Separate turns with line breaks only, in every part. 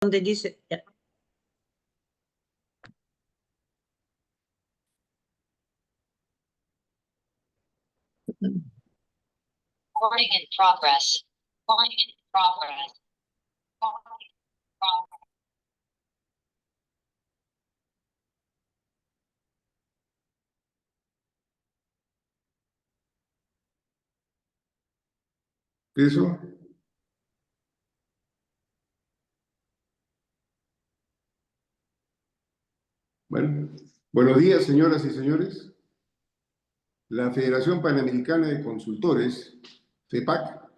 donde dice...
Recording in progress. Recording in progress. Recording in progress.
¿Eso? Bueno, buenos días, señoras y señores. La Federación Panamericana de Consultores, FEPAC,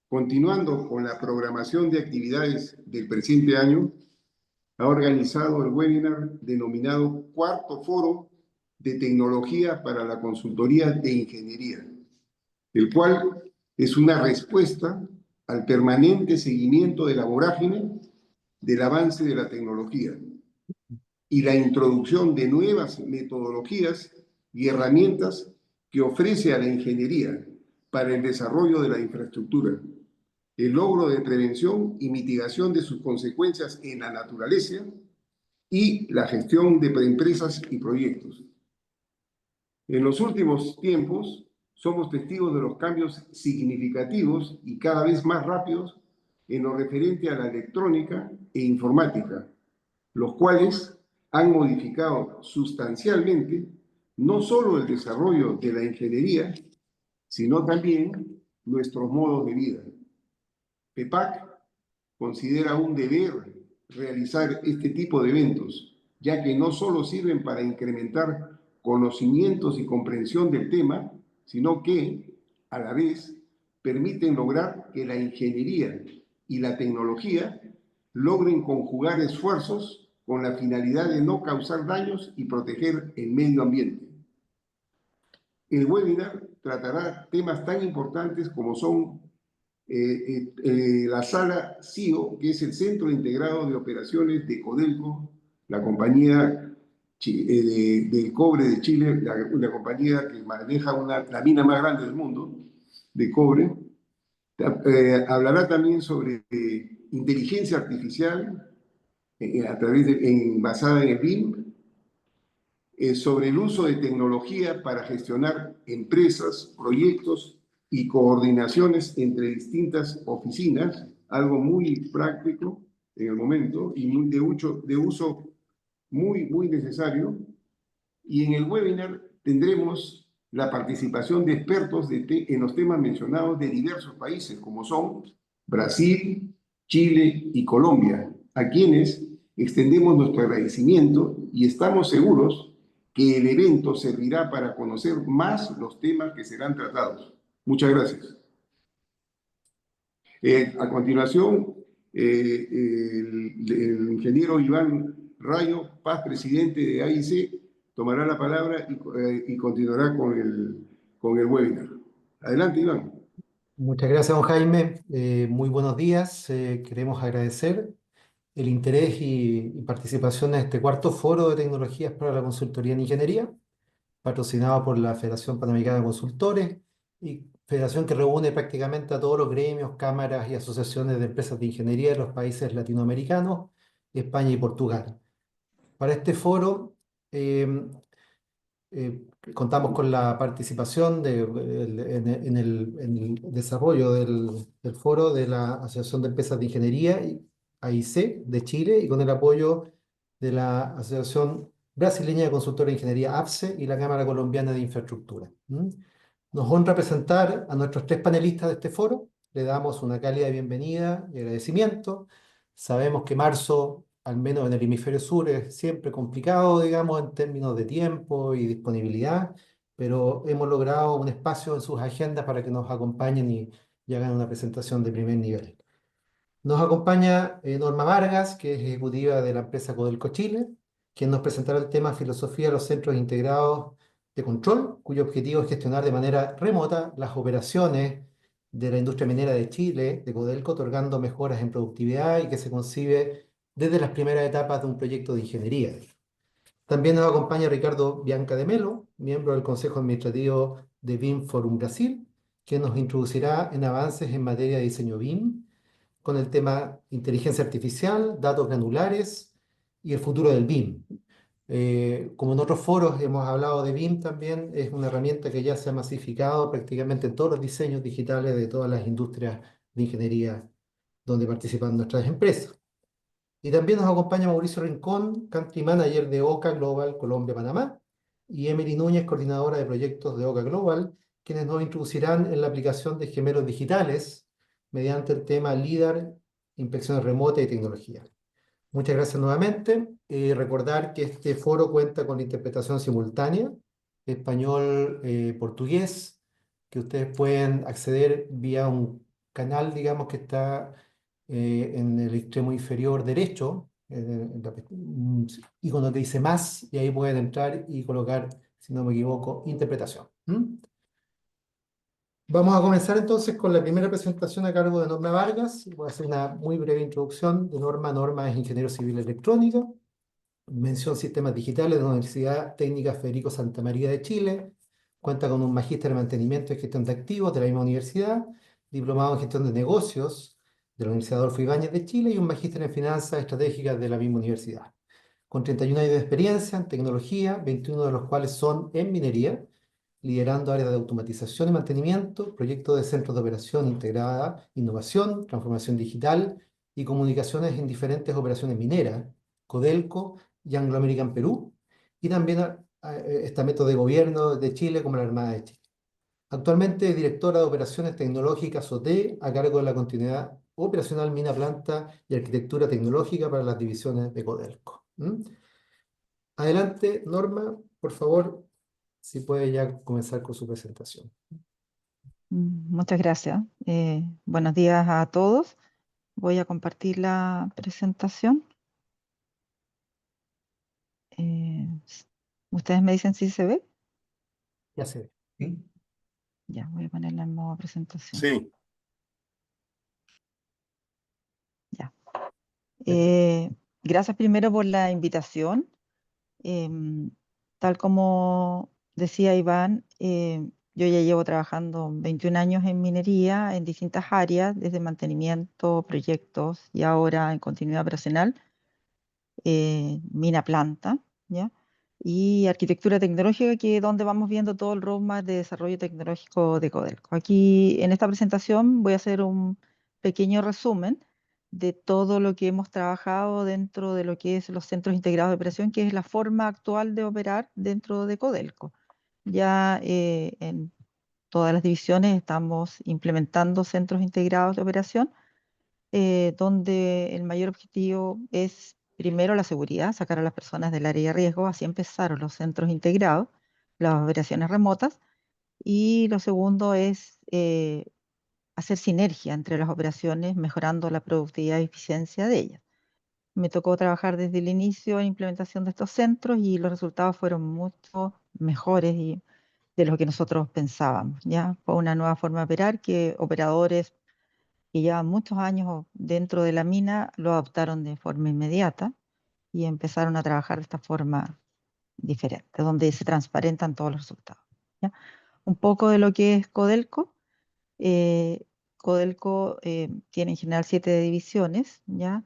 continuando con la programación de actividades del presente año, ha organizado el webinar denominado Cuarto Foro de Tecnología para la Consultoría de Ingeniería, el cual es una respuesta al permanente seguimiento de la vorágine del avance de la tecnología y la introducción de nuevas metodologías y herramientas que ofrece a la ingeniería para el desarrollo de la infraestructura, el logro de prevención y mitigación de sus consecuencias en la naturaleza y la gestión de empresas y proyectos. En los últimos tiempos, somos testigos de los cambios significativos y cada vez más rápidos en lo referente a la electrónica e informática, los cuales han modificado sustancialmente no solo el desarrollo de la ingeniería, sino también nuestros modos de vida. FEPAC considera un deber realizar este tipo de eventos, ya que no solo sirven para incrementar conocimientos y comprensión del tema, sino que, a la vez, permiten lograr que la ingeniería y la tecnología logren conjugar esfuerzos con la finalidad de no causar daños y proteger el medio ambiente. El webinar tratará temas tan importantes como son la sala CIO, que es el Centro Integrado de Operaciones de Codelco, la compañía del cobre de Chile, una compañía que maneja la mina más grande del mundo de cobre. Hablará también sobre inteligencia artificial a través basada en el BIM, sobre el uso de tecnología para gestionar empresas, proyectos y coordinaciones entre distintas oficinas, algo muy práctico en el momento y de uso muy necesario. Y en el webinar tendremos la participación de expertos en los temas mencionados de diversos países, como son Brasil, Chile y Colombia, a quienes extendemos nuestro agradecimiento y estamos seguros que el evento servirá para conocer más los temas que serán tratados. Muchas gracias. A continuación, el ingeniero Iván Rayo Paz, presidente de AIC, tomará la palabra y continuará con el webinar. Adelante, Iván.
Muchas gracias, don Jaime. Muy buenos días. Queremos agradecer el interés y participación en este cuarto foro de tecnologías para la consultoría en ingeniería, patrocinado por la Federación Panamericana de Consultores, y federación que reúne prácticamente a todos los gremios, cámaras y asociaciones de empresas de ingeniería de los países latinoamericanos, España y Portugal. Para este foro contamos con la participación en el desarrollo del foro de la Asociación de Empresas de Ingeniería, AIC, de Chile, y con el apoyo de la Asociación Brasileña de Consultores de Ingeniería, APSE, y la Cámara Colombiana de Infraestructura. Nos honra presentar a nuestros tres panelistas de este foro. Le damos una cálida bienvenida y agradecimiento. Sabemos que marzo, al menos en el hemisferio sur, es siempre complicado, digamos, en términos de tiempo y disponibilidad, pero hemos logrado un espacio en sus agendas para que nos acompañen y hagan una presentación de primer nivel. Nos acompaña Norma Vargas, que es ejecutiva de la empresa Codelco Chile, quien nos presentará el tema Filosofía de los Centros Integrados de Control, cuyo objetivo es gestionar de manera remota las operaciones de la industria minera de Chile, de Codelco, otorgando mejoras en productividad y que se concibe desde las primeras etapas de un proyecto de ingeniería. También nos acompaña Ricardo Bianca de Melo, miembro del Consejo Administrativo de BIM Forum Brasil, que nos introducirá en avances en materia de diseño BIM, con el tema inteligencia artificial, datos granulares y el futuro del BIM. Como en otros foros hemos hablado de BIM también, es una herramienta que ya se ha masificado prácticamente en todos los diseños digitales de todas las industrias de ingeniería donde participan nuestras empresas. Y también nos acompaña Mauricio Rincón, Country Manager de OCA Global Colombia-Panamá, y Emily Núñez, coordinadora de proyectos de OCA Global, quienes nos introducirán en la aplicación de gemelos digitales mediante el tema LIDAR, inspecciones remotas y tecnología. Muchas gracias nuevamente. Recordar que este foro cuenta con interpretación simultánea, español-portugués, que ustedes pueden acceder vía un canal, digamos, que está en el extremo inferior derecho, un icono que dice más, y ahí pueden entrar y colocar, si no me equivoco, interpretación. Vamos a comenzar entonces con la primera presentación a cargo de Norma Vargas. Voy a hacer una muy breve introducción de Norma. Norma es ingeniero civil electrónico, mención sistemas digitales de la Universidad Técnica Federico Santa María de Chile. Cuenta con un magíster en mantenimiento y gestión de activos de la misma universidad, diplomado en gestión de negocios de la Universidad Adolfo Ibáñez de Chile y un magíster en finanzas estratégicas de la misma universidad. Con 31 años de experiencia en tecnología, 21 de los cuales son en minería, liderando áreas de automatización y mantenimiento, proyectos de centros de operación integrada, innovación, transformación digital y comunicaciones en diferentes operaciones mineras, Codelco y Anglo American Perú, y también estamentos de gobierno de Chile como la Armada de Chile. Actualmente es directora de operaciones tecnológicas OT a cargo de la continuidad operacional mina planta y arquitectura tecnológica para las divisiones de Codelco. Adelante, Norma, por favor, si puede ya comenzar con su presentación.
Muchas gracias. Buenos días a todos. Voy a compartir la presentación. ¿Ustedes me dicen si se ve?
Ya se ve. ¿Sí?
Ya, voy a ponerla en modo presentación.
Sí.
Ya. Gracias primero por la invitación. Tal como decía Iván, yo ya llevo trabajando 21 años en minería en distintas áreas, desde mantenimiento, proyectos y ahora en continuidad operacional, mina planta, ¿ya? Y arquitectura tecnológica, que es donde vamos viendo todo el roadmap de desarrollo tecnológico de Codelco. Aquí en esta presentación voy a hacer un pequeño resumen de todo lo que hemos trabajado dentro de lo que es los centros integrados de operación, que es la forma actual de operar dentro de Codelco. Ya en todas las divisiones estamos implementando centros integrados de operación, donde el mayor objetivo es primero la seguridad, sacar a las personas del área de riesgo. Así empezaron los centros integrados, las operaciones remotas, y lo segundo es hacer sinergia entre las operaciones, mejorando la productividad y eficiencia de ellas. Me tocó trabajar desde el inicio en implementación de estos centros y los resultados fueron mucho mejores de lo que nosotros pensábamos. Ya fue una nueva forma de operar que operadores que llevan muchos años dentro de la mina lo adoptaron de forma inmediata y empezaron a trabajar de esta forma diferente, donde se transparentan todos los resultados, ¿ya? Un poco de lo que es Codelco. Codelco tiene en general 7 divisiones, ¿ya?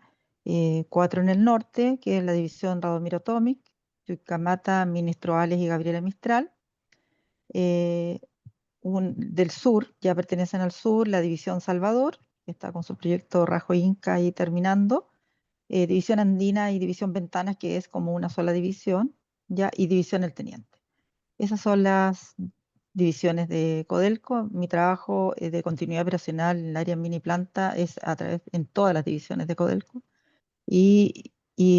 4 en el norte, que es la división Radomiro Tomic, Chuquicamata, Ministro Ales y Gabriela Mistral. Del sur, ya pertenecen al sur, la división Salvador, que está con su proyecto Rajo Inca ahí terminando. División Andina y división Ventanas, que es como una sola división, ¿ya? Y división El Teniente. Esas son las divisiones de Codelco. Mi trabajo de continuidad operacional en el área mini planta es a través en todas las divisiones de Codelco y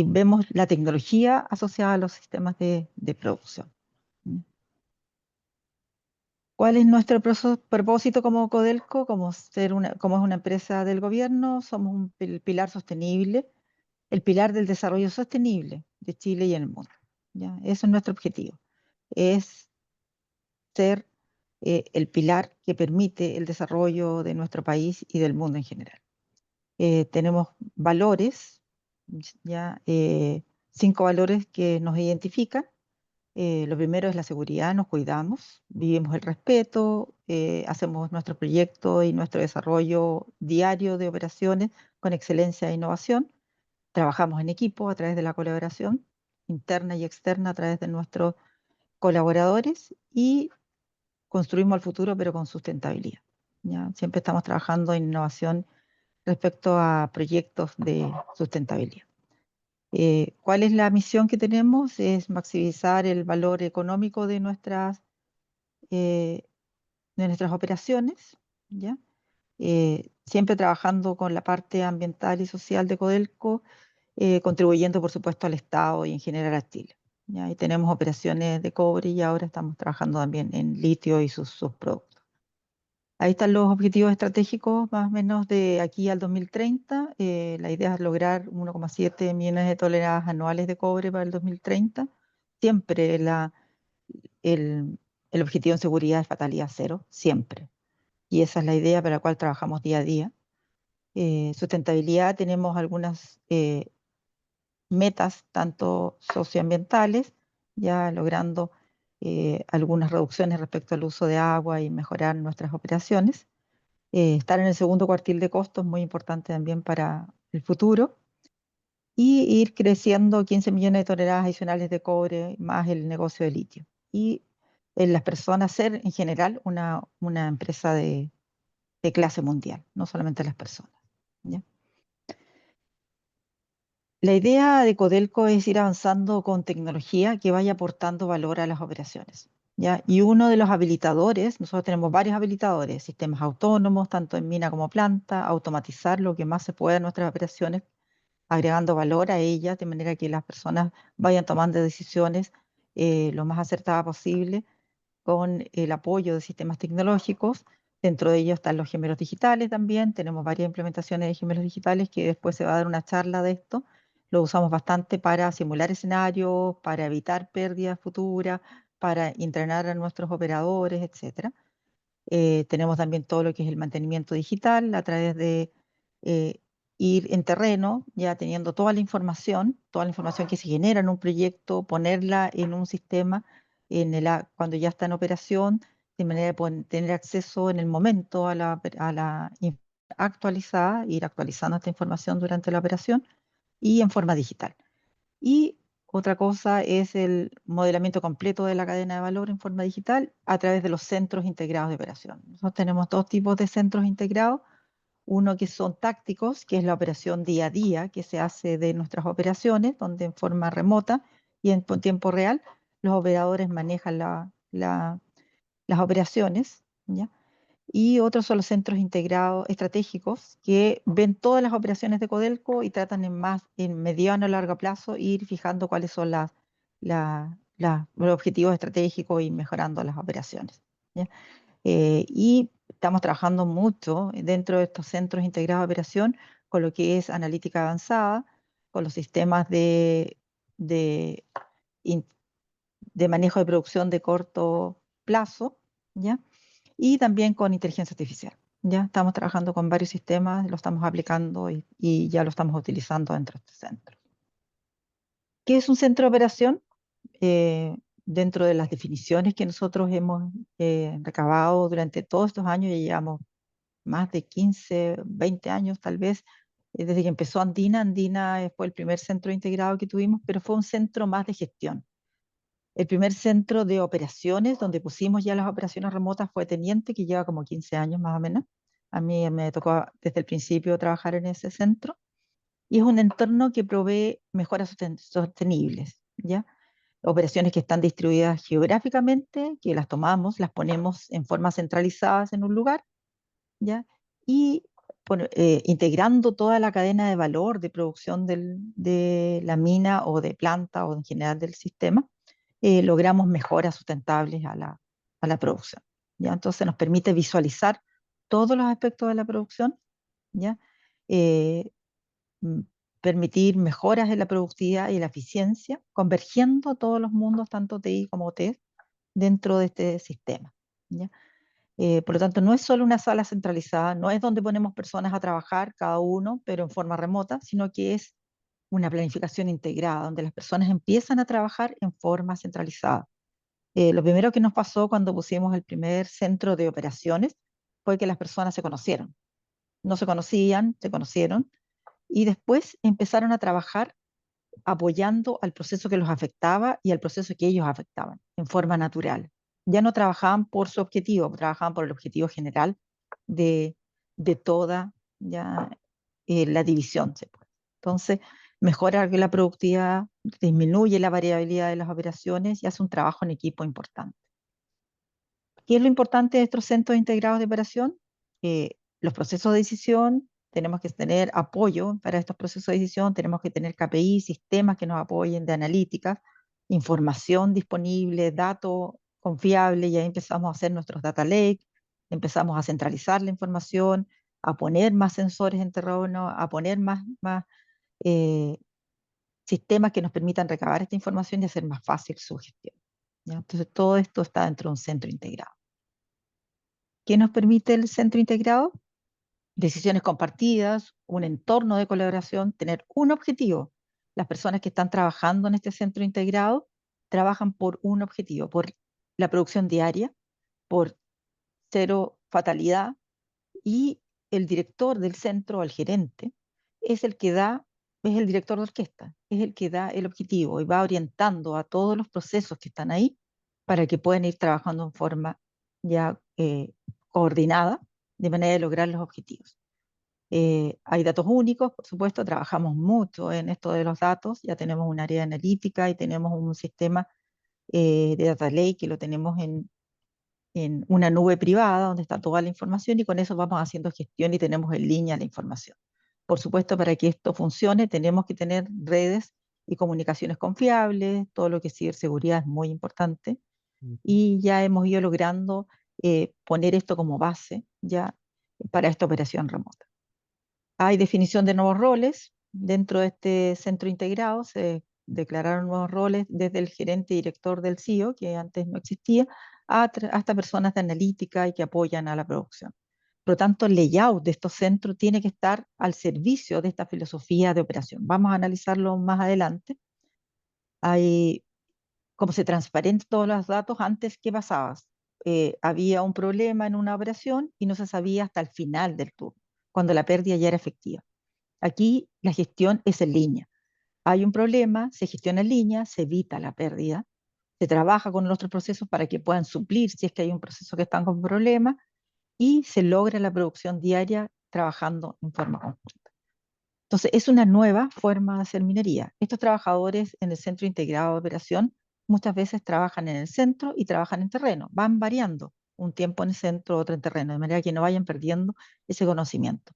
vemos la tecnología asociada a los sistemas de producción. ¿Cuál es nuestro propósito como Codelco? Como es una empresa del gobierno, somos el pilar sostenible, el pilar del desarrollo sostenible de Chile y en el mundo, ¿ya? Eso es nuestro objetivo, es ser el pilar que permite el desarrollo de nuestro país y del mundo en general. Tenemos valores, ya 5 valores que nos identifican. Lo primero es la seguridad, nos cuidamos, vivimos el respeto, hacemos nuestro proyecto y nuestro desarrollo diario de operaciones con excelencia e innovación. Trabajamos en equipo a través de la colaboración interna y externa a través de nuestros colaboradores y construimos el futuro, pero con sustentabilidad. ¿Ya? Siempre estamos trabajando en innovación respecto a proyectos de sustentabilidad. ¿Cuál es la misión que tenemos? Es maximizar el valor económico de nuestras operaciones, ¿ya? Siempre trabajando con la parte ambiental y social de Codelco, contribuyendo, por supuesto, al Estado y en general a Chile, ¿ya? Y tenemos operaciones de cobre y ahora estamos trabajando también en litio y sus subproductos. Ahí están los objetivos estratégicos más o menos de aquí al 2030. La idea es lograr 1,7 millones de toneladas anuales de cobre para el 2030. Siempre el objetivo en seguridad es fatalidad cero, siempre. Y esa es la idea para la cual trabajamos día a día. Sustentabilidad, tenemos algunas metas, tanto socioambientales, ya logrando algunas reducciones respecto al uso de agua y mejorar nuestras operaciones. Estar en el segundo cuartil de costos, muy importante también para el futuro. Y ir creciendo 15 millones de toneladas adicionales de cobre, más el negocio de litio. Y en las personas ser en general una empresa de clase mundial, no solamente las personas, ¿ya? La idea de Codelco es ir avanzando con tecnología que vaya aportando valor a las operaciones, ¿ya? Y uno de los habilitadores, nosotros tenemos varios habilitadores, sistemas autónomos, tanto en mina como planta, automatizar lo que más se pueda en nuestras operaciones, agregando valor a ellas, de manera que las personas vayan tomando decisiones lo más acertadas posible, con el apoyo de sistemas tecnológicos. Dentro de ellos están los gemelos digitales también. Tenemos varias implementaciones de gemelos digitales que después se va a dar una charla de esto. Lo usamos bastante para simular escenarios, para evitar pérdidas futuras, para entrenar a nuestros operadores, etc. Tenemos también todo lo que es el mantenimiento digital a través de eh, ir en terreno, ya teniendo toda la información que se genera en un proyecto, ponerla en un sistema cuando ya está en operación, de manera de poder tener acceso en el momento a actualizada, ir actualizando esta información durante la operación y en forma digital. Y otra cosa es el modelamiento completo de la cadena de valor en forma digital a través de los centros integrados de operación. Nosotros tenemos dos tipos de centros integrados. Uno que son tácticos, que es la operación día a día que se hace de nuestras operaciones, donde en forma remota y en tiempo real los operadores manejan las operaciones, ¿ya? Y otros son los centros integrados estratégicos que ven todas las operaciones de Codelco y tratan en mediano a largo plazo ir fijando cuáles son los objetivos estratégicos y mejorando las operaciones, ¿ya? Y estamos trabajando mucho dentro de estos centros integrados de operación con lo que es analítica avanzada, con los sistemas de, in- de manejo de producción de corto plazo, ¿ya? Y también con inteligencia artificial. Ya estamos trabajando con varios sistemas, lo estamos aplicando y ya lo estamos utilizando dentro de este centro. ¿Qué es un centro de operación? Dentro de las definiciones que nosotros hemos recabado durante todos estos años, ya llevamos más de 15, 20 años tal vez, desde que empezó Andina. Andina fue el primer centro integrado que tuvimos, pero fue un centro más de gestión. El primer centro de operaciones, donde pusimos ya las operaciones remotas, fue Teniente, que lleva como 15 años más o menos. A mí me tocó desde el principio trabajar en ese centro. Y es un entorno que provee mejoras sostenibles, ¿ya? Operaciones que están distribuidas geográficamente, que las tomamos, las ponemos en forma centralizadas en un lugar, ¿ya? Y integrando toda la cadena de valor de producción de la mina o de planta o en general del sistema, logramos mejoras sustentables a la producción, ¿ya? Entonces nos permite visualizar todos los aspectos de la producción, ¿ya? Eh, mm, Permitir mejoras en la productividad y la eficiencia, convergiendo todos los mundos, tanto TI como TES, dentro de este sistema, ¿ya? Por lo tanto, no es solo una sala centralizada, no es donde ponemos personas a trabajar, cada uno, pero en forma remota, sino que es una planificación integrada, donde las personas empiezan a trabajar en forma centralizada. Lo primero que nos pasó cuando pusimos el primer centro de operaciones fue que las personas se conocieron. No se conocían, se conocieron, y después empezaron a trabajar apoyando al proceso que los afectaba y al proceso que ellos afectaban en forma natural. Ya no trabajaban por su objetivo, trabajaban por el objetivo general de, de toda ya, la división. Entonces, mejora la productividad, disminuye la variabilidad de las operaciones y hace un trabajo en equipo importante. ¿Qué es lo importante de estos centros integrados de operación? Los procesos de decisión, tenemos que tener apoyo para estos procesos de decisión, tenemos que tener KPI, sistemas que nos apoyen de analítica, información disponible, datos confiables, y ahí empezamos a hacer nuestros data lake, empezamos a centralizar la información, a poner más sensores en terreno, a poner más eh, sistemas que nos permitan recabar esta información y hacer más fácil su gestión. ¿Ya? Entonces, todo esto está dentro de un centro integrado. ¿Qué nos permite el centro integrado? Decisiones compartidas, un entorno de colaboración, tener un objetivo. Las personas que están trabajando en este centro integrado trabajan por un objetivo, por la producción diaria, por cero fatalidad, y el director del centro, el gerente, es el que da, es el director de orquesta, es el que da el objetivo y va orientando a todos los procesos que están ahí para que puedan ir trabajando en forma ya coordinada, de manera de lograr los objetivos. Hay datos únicos, por supuesto, trabajamos mucho en esto de los datos, ya tenemos un área analítica y tenemos un sistema de data lake que lo tenemos en una nube privada donde está toda la información, y con eso vamos haciendo gestión y tenemos en línea la información. Por supuesto, para que esto funcione tenemos que tener redes y comunicaciones confiables, todo lo que es ciberseguridad es muy importante, y ya hemos ido logrando poner esto como base ya para esta operación remota. Hay definición de nuevos roles. Dentro de este centro integrado se declararon nuevos roles desde el gerente y director del CIO, que antes no existía, hasta personas de analítica y que apoyan a la producción. Por lo tanto, el layout de estos centros tiene que estar al servicio de esta filosofía de operación. Vamos a analizarlo más adelante. Hay, como se transparentan todos los datos, antes, ¿qué pasaba? Había un problema en una operación y no se sabía hasta el final del turno, cuando la pérdida ya era efectiva. Aquí la gestión es en línea. Hay un problema, se gestiona en línea, se evita la pérdida, se trabaja con los otros procesos para que puedan suplir si es que hay un proceso que está con problema, y se logra la producción diaria trabajando en forma conjunta. Entonces, es una nueva forma de hacer minería. Estos trabajadores en el centro integrado de operación muchas veces trabajan en el centro y trabajan en terreno, van variando un tiempo en el centro, otro en terreno, de manera que no vayan perdiendo ese conocimiento.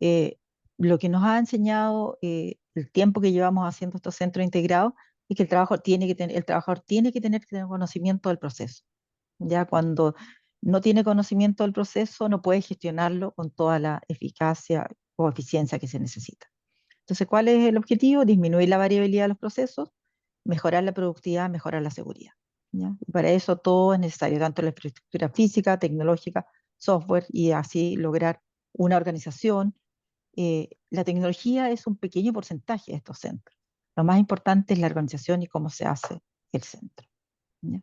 Eh, lo que nos ha enseñado el tiempo que llevamos haciendo estos centros integrados es que el trabajador tiene que tener conocimiento del proceso. Ya cuando no tiene conocimiento del proceso, no puede gestionarlo con toda la eficacia o eficiencia que se necesita. Entonces, ¿cuál es el objetivo? Disminuir la variabilidad de los procesos, mejorar la productividad, mejorar la seguridad. ¿Ya? Y para eso todo es necesario, tanto la infraestructura física, tecnológica, software, y así lograr una organización. La tecnología es un pequeño porcentaje de estos centros. Lo más importante es la organización y cómo se hace el centro. ¿Ya?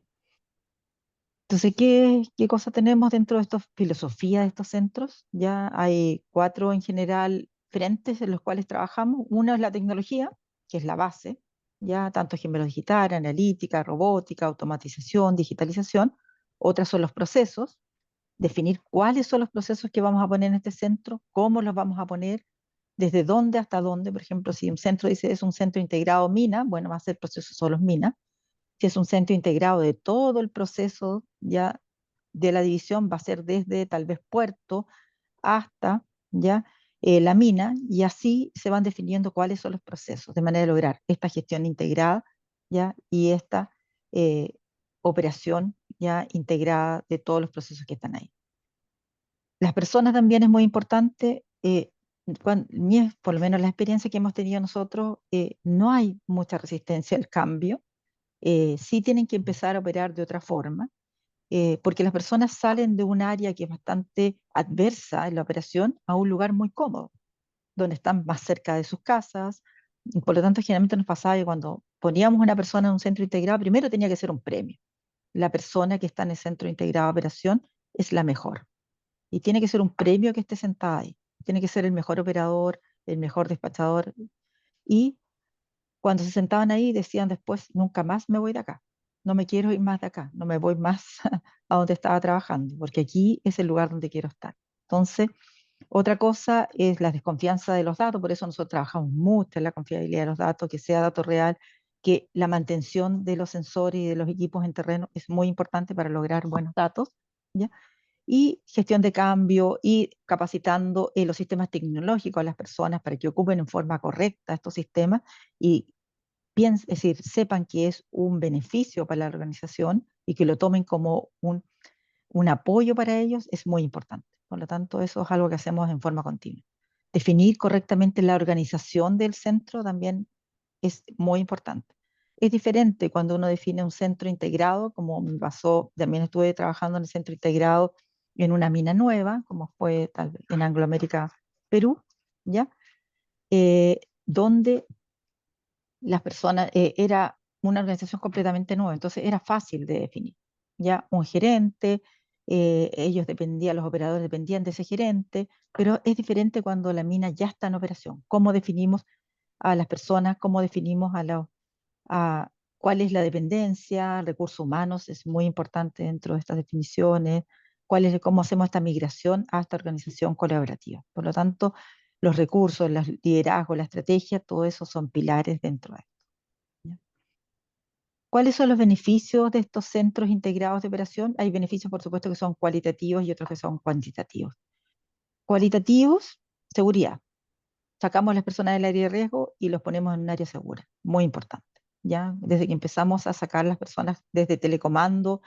Entonces, ¿qué cosa tenemos dentro de esta filosofía de estos centros? Ya hay 4 en general frentes en los cuales trabajamos. Uno es la tecnología, que es la base, ya tanto ejemplo digital, analítica, robótica, automatización, digitalización. Otras son los procesos, definir cuáles son los procesos que vamos a poner en este centro, cómo los vamos a poner, desde dónde hasta dónde. Por ejemplo, si un centro dice es un centro integrado mina, bueno, va a ser proceso solo mina. Si es un centro integrado de todo el proceso ya de la división, va a ser desde tal vez puerto hasta ya la mina, y así se van definiendo cuáles son los procesos, de manera de lograr esta gestión integrada ya y esta eh, operación ya integrada de todos los procesos que están ahí. Las personas también es muy importante. Por lo menos la experiencia que hemos tenido nosotros, no hay mucha resistencia al cambio. Sí tienen que empezar a operar de otra forma, porque las personas salen de un área que es bastante adversa en la operación a un lugar muy cómodo, donde están más cerca de sus casas. Y por lo tanto, generalmente nos pasaba que cuando poníamos una persona en un centro integrado, primero tenía que ser un premio. La persona que está en el centro integrado de operación es la mejor. Y tiene que ser un premio que esté sentada ahí. Tiene que ser el mejor operador, el mejor despachador, y cuando se sentaban ahí decían después, nunca más me voy de acá, no me quiero ir más de acá, no me voy más a donde estaba trabajando, porque aquí es el lugar donde quiero estar. Entonces, otra cosa es la desconfianza de los datos, por eso nosotros trabajamos mucho en la confiabilidad de los datos, que sea dato real, que la mantención de los sensores y de los equipos en terreno es muy importante para lograr buenos datos, ¿ya? Y gestión de cambio y capacitando los sistemas tecnológicos a las personas para que ocupen en forma correcta estos sistemas y es decir, sepan que es un beneficio para la organización y que lo tomen como un apoyo para ellos es muy importante. Por lo tanto, eso es algo que hacemos en forma continua. Definir correctamente la organización del centro también es muy importante. Es diferente cuando uno define un centro integrado, como me pasó, también estuve trabajando en el centro integrado en una mina nueva, como fue tal vez en Anglo América, Perú, ¿ya? Donde las personas, era una organización completamente nueva, entonces era fácil de definir. Ya un gerente, ellos dependían, los operadores dependían de ese gerente, pero es diferente cuando la mina ya está en operación. ¿Cómo definimos a las personas? ¿Cómo definimos a cuál es la dependencia? Recursos humanos es muy importante dentro de estas definiciones. ¿Cómo hacemos esta migración a esta organización colaborativa? Por lo tanto, los recursos, el liderazgo, la estrategia, todo eso son pilares dentro de esto. ¿Ya? ¿Cuáles son los beneficios de estos centros integrados de operación? Hay beneficios, por supuesto, que son cualitativos y otros que son cuantitativos. Cualitativos, seguridad. Sacamos a las personas del área de riesgo y los ponemos en un área segura. Muy importante. ¿Ya? Desde que empezamos a sacar las personas desde telecomando,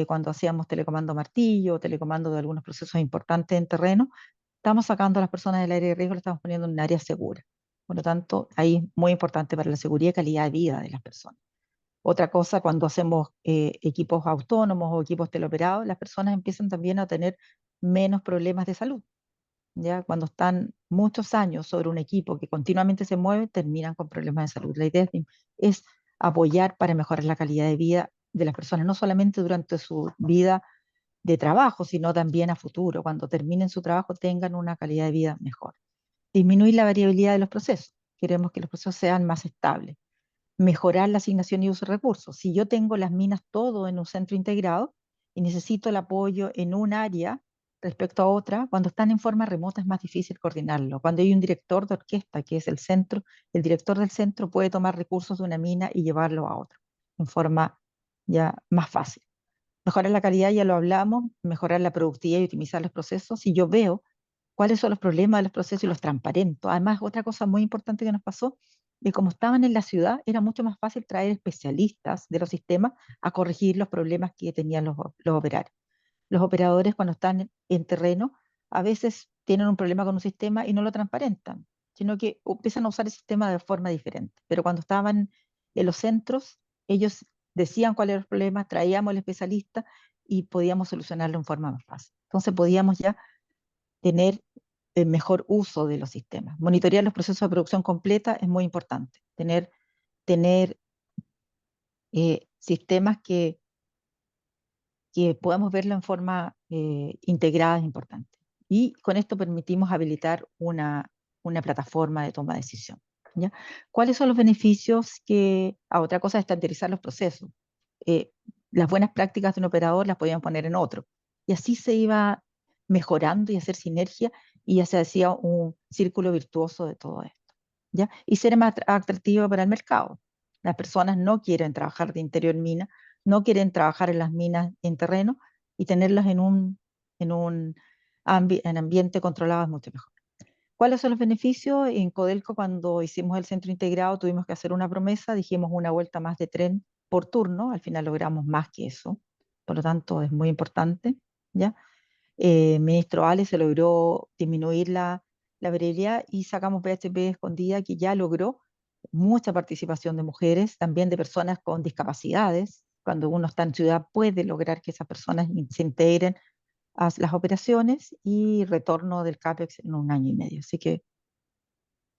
cuando hacíamos telecomando martillo, telecomando de algunos procesos importantes en terreno, estamos sacando a las personas del área de riesgo y las estamos poniendo en un área segura. Por lo tanto, ahí es muy importante para la seguridad y calidad de vida de las personas. Otra cosa, cuando hacemos equipos autónomos o equipos teleoperados, las personas empiezan también a tener menos problemas de salud. ¿Ya? Cuando están muchos años sobre un equipo que continuamente se mueve, terminan con problemas de salud. La idea es apoyar para mejorar la calidad de vida de las personas, no solamente durante su vida de trabajo, sino también a futuro, cuando terminen su trabajo tengan una calidad de vida mejor. Disminuir la variabilidad de los procesos. Queremos que los procesos sean más estables. Mejorar la asignación y uso de recursos. Si yo tengo las minas todo en un centro integrado y necesito el apoyo en un área respecto a otra, cuando están en forma remota es más difícil coordinarlo. Cuando hay un director de orquesta, que es el centro, el director del centro puede tomar recursos de una mina y llevarlo a otra en forma ya más fácil. Mejorar la calidad, ya lo hablamos, mejorar la productividad y optimizar los procesos. Si yo veo cuáles son los problemas de los procesos y los transparento. Además, otra cosa muy importante que nos pasó, que como estaban en la ciudad, era mucho más fácil traer especialistas de los sistemas a corregir los problemas que tenían los operarios. Los operadores, cuando están en terreno, a veces tienen un problema con un sistema y no lo transparentan, sino que empiezan a usar el sistema de forma diferente. Pero cuando estaban en los centros, ellos decían cuáles eran los problemas, traíamos al especialista y podíamos solucionarlo en forma más fácil. Entonces podíamos ya tener el mejor uso de los sistemas. Monitorear los procesos de producción completa es muy importante. Tener sistemas que podamos verlo en forma integrada es importante. Y con esto permitimos habilitar una plataforma de toma de decisión. ¿Ya? ¿Cuáles son los beneficios otra cosa es estandarizar los procesos? Eh, las buenas prácticas de un operador las podían poner en otro. Y así se iba mejorando y hacer sinergia y ya se hacía un círculo virtuoso de todo esto. ¿Ya? Y ser más atractivo para el mercado. Las personas no quieren trabajar de interior mina, no quieren trabajar en las minas en terreno y tenerlas en un ambiente controlado es mucho mejor. ¿Cuáles son los beneficios? En Codelco, cuando hicimos el centro integrado, tuvimos que hacer una promesa, dijimos una vuelta más de tren por turno, al final logramos más que eso, por lo tanto es muy importante, ¿ya? Ministro Ale se logró disminuir la variabilidad y sacamos PHP escondida que ya logró mucha participación de mujeres, también de personas con discapacidades. Cuando uno está en ciudad puede lograr que esas personas se integren a las operaciones y retorno del CAPEX en 1 año y medio. Así que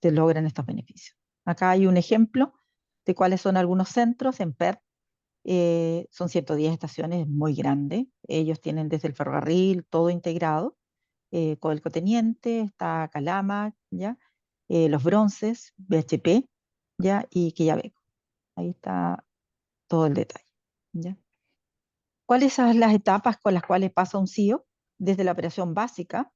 se logran estos beneficios. Acá hay un ejemplo de cuáles son algunos centros en PERT. Son 110 estaciones, muy grande. Ellos tienen desde el ferrocarril todo integrado. Codelco Teniente, está Calama, ¿ya? los bronces, BHP, ¿ya? Y Quellaveco. Ahí está todo el detalle, ¿ya? ¿Cuáles son las etapas con las cuales pasa un CEO? Desde la operación básica,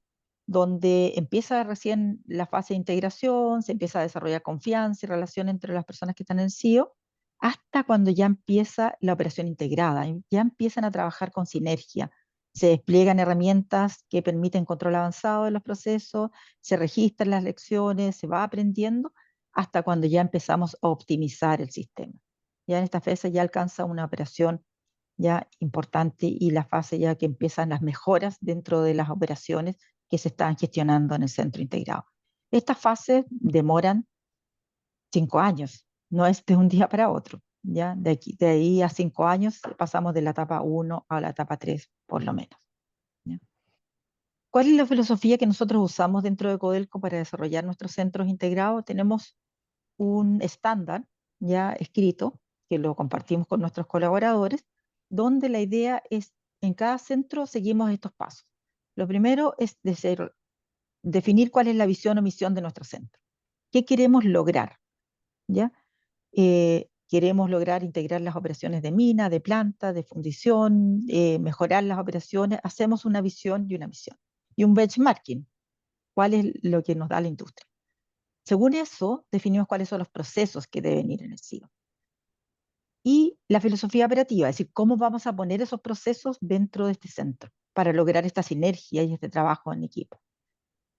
donde empieza recién la fase de integración, se empieza a desarrollar confianza y relación entre las personas que están en el CEO, hasta cuando ya empieza la operación integrada, ya empiezan a trabajar con sinergia, se despliegan herramientas que permiten control avanzado de los procesos, se registran las lecciones, se va aprendiendo, hasta cuando ya empezamos a optimizar el sistema. Ya en esta fase ya alcanza una operación ya importante y la fase ya que empiezan las mejoras dentro de las operaciones que se están gestionando en el centro integrado. Estas fases demoran 5 años, no es de un día para otro, ¿ya? De ahí a 5 años pasamos de la etapa 1 a la etapa 3, por lo menos, ¿ya? ¿Cuál es la filosofía que nosotros usamos dentro de Codelco para desarrollar nuestros centros integrados? Tenemos un estándar ya escrito, que lo compartimos con nuestros colaboradores, donde la idea es, en cada centro seguimos estos pasos. Lo primero es definir cuál es la visión o misión de nuestro centro. ¿Qué queremos lograr? ¿Ya? Queremos lograr integrar las operaciones de mina, de planta, de fundición, mejorar las operaciones. Hacemos una visión y una misión. Y un benchmarking. ¿Cuál es lo que nos da la industria? Según eso, definimos cuáles son los procesos que deben ir en el CEO. Y la filosofía operativa, es decir, cómo vamos a poner esos procesos dentro de este centro para lograr esta sinergia y este trabajo en equipo.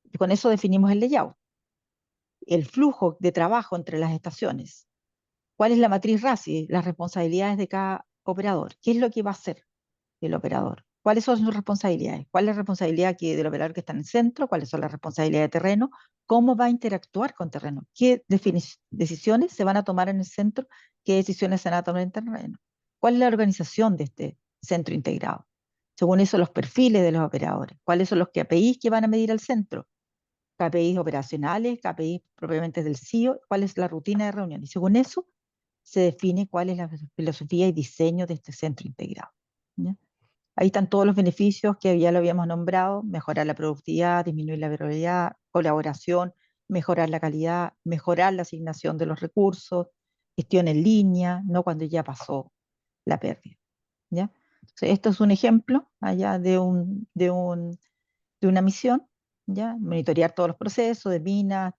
Y con eso definimos el layout, el flujo de trabajo entre las estaciones. ¿Cuál es la matriz RACI? Las responsabilidades de cada operador. ¿Qué es lo que va a hacer el operador? ¿Cuáles son sus responsabilidades? ¿Cuál es la responsabilidad del operador que está en el centro? ¿Cuáles son las responsabilidades de terreno? ¿Cómo va a interactuar con terreno? ¿Qué decisiones se van a tomar en el centro? ¿Qué decisiones se van a tomar en terreno? ¿Cuál es la organización de este centro integrado? Según eso, los perfiles de los operadores. ¿Cuáles son los KPIs que van a medir al centro? KPIs operacionales, KPIs propiamente del CEO, cuál es la rutina de reunión. Y según eso, se define cuál es la filosofía y diseño de este centro integrado, ¿ya? Ahí están todos los beneficios que ya lo habíamos nombrado: mejorar la productividad, disminuir la variabilidad, colaboración, mejorar la calidad, mejorar la asignación de los recursos, gestión en línea, no cuando ya pasó la pérdida, ¿ya? Entonces, esto es un ejemplo allá de una misión, ¿ya? Monitorear todos los procesos de mina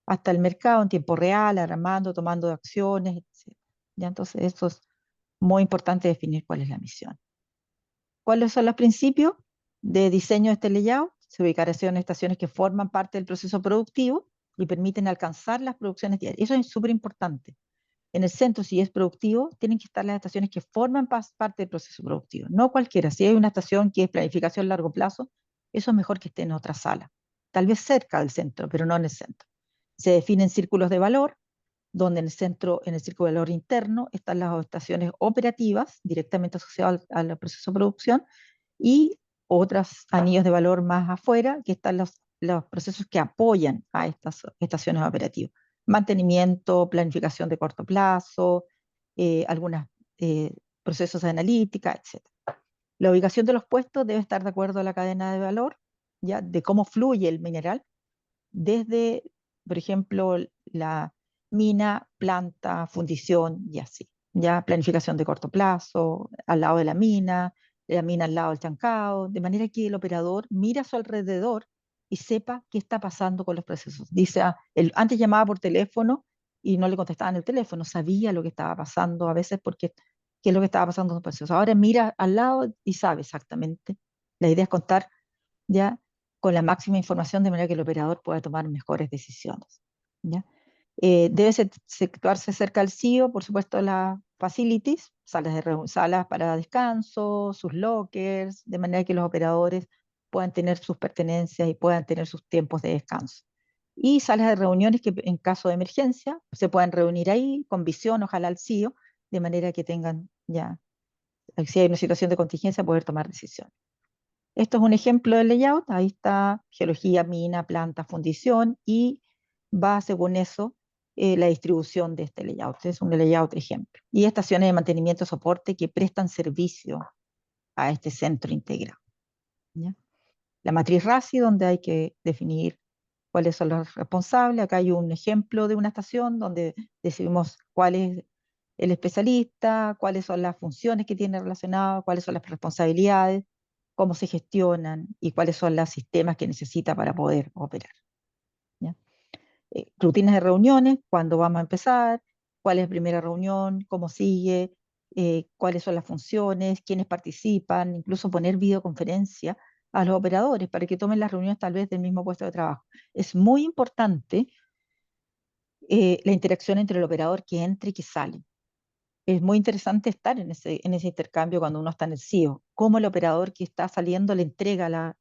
hasta el mercado en tiempo real, armando, tomando acciones, etc. ¿Ya? Entonces, esto es muy importante, definir cuál es la misión. ¿Cuáles son los principios de diseño de este layout? Se ubicaron estaciones que forman parte del proceso productivo y permiten alcanzar las producciones diarias. Eso es súper importante. En el centro, si es productivo, tienen que estar las estaciones que forman parte del proceso productivo, no cualquiera. Si hay una estación que es planificación a largo plazo, eso es mejor que esté en otra sala, tal vez cerca del centro, pero no en el centro. Se definen círculos de valor, donde en el centro, en el círculo de valor interno, están las estaciones operativas directamente asociadas al proceso de producción, y otros anillos de valor más afuera, que están los procesos que apoyan a estas estaciones operativas: mantenimiento, planificación de corto plazo, algunos procesos de analítica, etc. La ubicación de los puestos debe estar de acuerdo a la cadena de valor, ya, de cómo fluye el mineral, desde, por ejemplo, la mina, planta, fundición y así. Ya, planificación de corto plazo, al lado de la mina al lado del chancao, de manera que el operador mira a su alrededor y sepa qué está pasando con los procesos. Dice, antes llamaba por teléfono y no le contestaban el teléfono, sabía lo que estaba pasando a veces, porque qué es lo que estaba pasando con los procesos. Ahora mira al lado y sabe exactamente. La idea es contar ya con la máxima información, de manera que el operador pueda tomar mejores decisiones, ¿ya? Debe situarse cerca del CEO, por supuesto, las facilities, salas para descanso, sus lockers, de manera que los operadores puedan tener sus pertenencias y puedan tener sus tiempos de descanso. Y salas de reuniones que en caso de emergencia se puedan reunir ahí, con visión, ojalá al CEO, de manera que tengan ya, si hay una situación de contingencia, poder tomar decisiones. Esto es un ejemplo de layout. Ahí está geología, mina, planta, fundición, y va según eso la distribución de este layout. Este es un layout ejemplo. Y estaciones de mantenimiento y soporte que prestan servicio a este centro integrado, ¿ya? La matriz RACI, donde hay que definir cuáles son los responsables. Acá hay un ejemplo de una estación donde decidimos cuál es el especialista, cuáles son las funciones que tiene relacionadas, cuáles son las responsabilidades, cómo se gestionan y cuáles son los sistemas que necesita para poder operar. ¿Ya? Rutinas de reuniones, cuándo vamos a empezar, cuál es la primera reunión, cómo sigue, cuáles son las funciones, quiénes participan, incluso poner videoconferencia a los operadores para que tomen las reuniones tal vez del mismo puesto de trabajo. Es muy importante la interacción entre el operador que entra y que sale. Es muy interesante estar en ese intercambio cuando uno está en el CIO, cómo el operador que está saliendo le entrega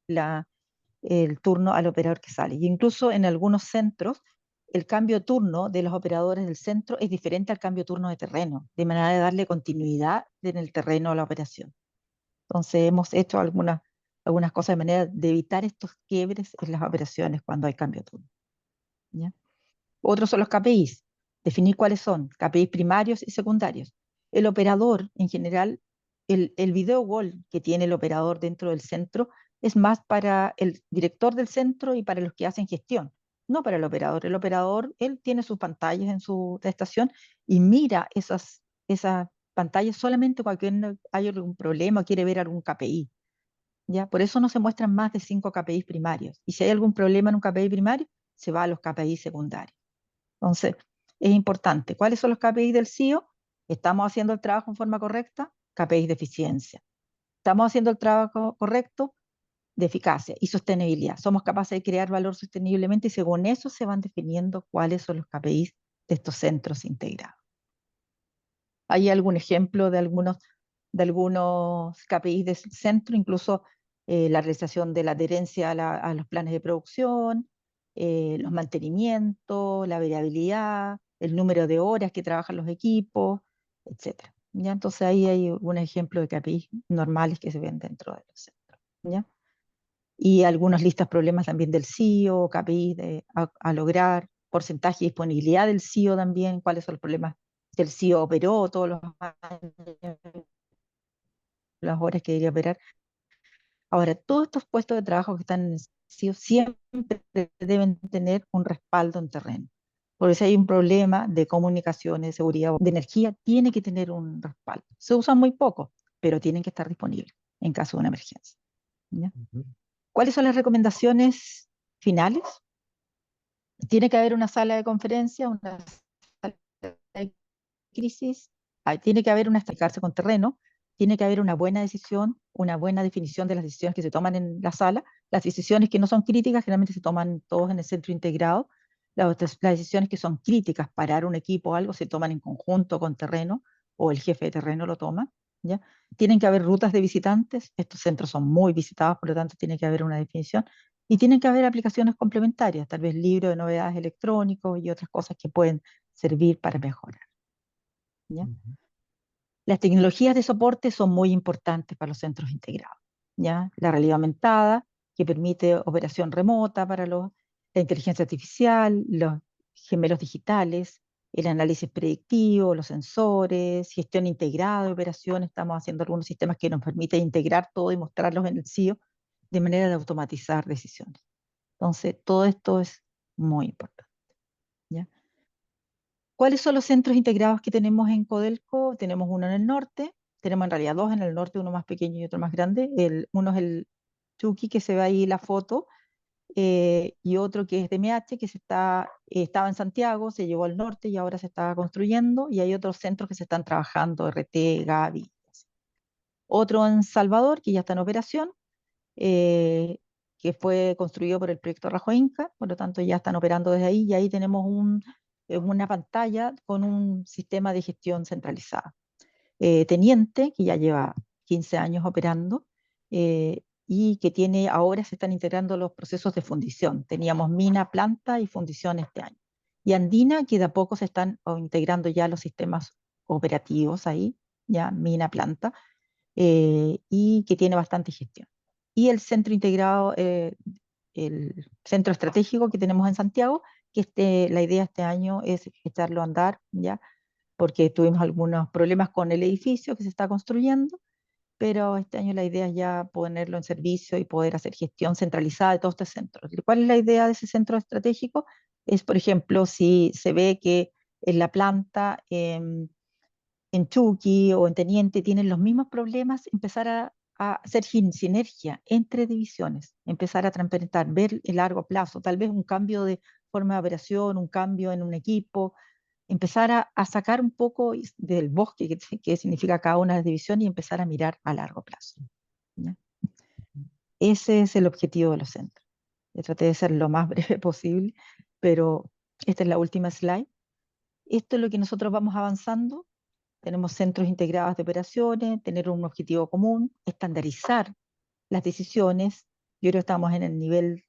el turno al operador que sale. Y incluso en algunos centros, el cambio de turno de los operadores del centro es diferente al cambio de turno de terreno, de manera de darle continuidad en el terreno a la operación. Entonces hemos hecho algunas cosas de manera de evitar estos quiebres en las operaciones cuando hay cambio de turno. ¿Ya? Otros son los KPIs, definir cuáles son, KPIs primarios y secundarios. El operador, en general, el video wall que tiene el operador dentro del centro es más para el director del centro y para los que hacen gestión, no para el operador. El operador, él tiene sus pantallas en su estación y mira esas pantallas solamente cuando hay algún problema o quiere ver algún KPI. ¿Ya? Por eso no se muestran más de 5 KPIs primarios. Y si hay algún problema en un KPI primario, se va a los KPIs secundarios. Entonces, es importante. ¿Cuáles son los KPIs del CIO? ¿Estamos haciendo el trabajo en forma correcta? KPIs de eficiencia. ¿Estamos haciendo el trabajo correcto? De eficacia y sostenibilidad. Somos capaces de crear valor sosteniblemente y según eso se van definiendo cuáles son los KPIs de estos centros integrados. ¿Hay algún ejemplo de algunos KPIs del centro? Incluso la realización de la adherencia a los planes de producción, los mantenimientos, la variabilidad, el número de horas que trabajan los equipos, etc. ¿Ya? Entonces ahí hay un ejemplo de KPIs normales que se ven dentro de los centros. ¿Ya? Y algunas listas problemas también del CIO, KPIs a lograr, porcentaje de disponibilidad del CIO también, cuáles son los problemas que el CIO operó todos los años, las horas que debería operar. Ahora, todos estos puestos de trabajo que están en el CIO siempre deben tener un respaldo en terreno. Porque si hay un problema de comunicaciones, de seguridad, de energía, tiene que tener un respaldo. Se usan muy poco, pero tienen que estar disponibles en caso de una emergencia. ¿Ya? ¿Cuáles son las recomendaciones finales? Tiene que haber una sala de conferencia, una sala de crisis, tiene que haber una explicarse con terreno, tiene que haber una buena decisión, una buena definición de las decisiones que se toman en la sala. Las decisiones que no son críticas generalmente se toman todos en el centro integrado. Las decisiones que son críticas, parar un equipo o algo, se toman en conjunto con terreno o el jefe de terreno lo toma. ¿Ya? Tienen que haber rutas de visitantes, estos centros son muy visitados, por lo tanto tiene que haber una definición. Y tienen que haber aplicaciones complementarias, tal vez libros de novedades electrónicos y otras cosas que pueden servir para mejorar. ¿Ya? Las tecnologías de soporte son muy importantes para los centros integrados. ¿Ya? La realidad aumentada, que permite operación remota para la inteligencia artificial, los gemelos digitales, el análisis predictivo, los sensores, gestión integrada de operaciones. Estamos haciendo algunos sistemas que nos permiten integrar todo y mostrarlos en el CIO de manera de automatizar decisiones. Entonces, todo esto es muy importante. ¿Ya? ¿Cuáles son los centros integrados que tenemos en Codelco? Tenemos uno en el norte, tenemos en realidad dos en el norte, uno más pequeño y otro más grande. Uno es el Chucky, que se ve ahí la foto, y otro que es DMH, que estaba en Santiago, se llevó al norte y ahora se está construyendo, y hay otros centros que se están trabajando, RT, Gavi. Otro en Salvador, que ya está en operación, eh, que fue construido por el proyecto Rajo Inca, por lo tanto ya están operando desde ahí, y ahí tenemos una pantalla con un sistema de gestión centralizada. Teniente, que ya lleva 15 años operando, y que ahora se están integrando los procesos de fundición. Teníamos mina, planta y fundición este año. Y Andina, que de a poco se están integrando ya los sistemas operativos ahí, ya mina, planta, y que tiene bastante gestión. Y el centro integrado, el centro estratégico que tenemos en Santiago, que la idea este año es echarlo a andar, ¿ya? Porque tuvimos algunos problemas con el edificio que se está construyendo, pero este año la idea es ya ponerlo en servicio y poder hacer gestión centralizada de todos estos centros. ¿Cuál es la idea de ese centro estratégico? Es, por ejemplo, si se ve que en la planta en Chuqui o en Teniente tienen los mismos problemas, empezar a hacer sinergia entre divisiones, empezar a transparentar, ver el largo plazo, tal vez un cambio de forma de operación, un cambio en un equipo, empezar a sacar un poco del bosque que significa cada una de las divisiones y empezar a mirar a largo plazo. ¿Ya? Ese es el objetivo de los centros. Yo traté de ser lo más breve posible, pero esta es la última slide. Esto es lo que nosotros vamos avanzando. Tenemos centros integrados de operaciones, tener un objetivo común, estandarizar las decisiones. Yo creo que estamos en el nivel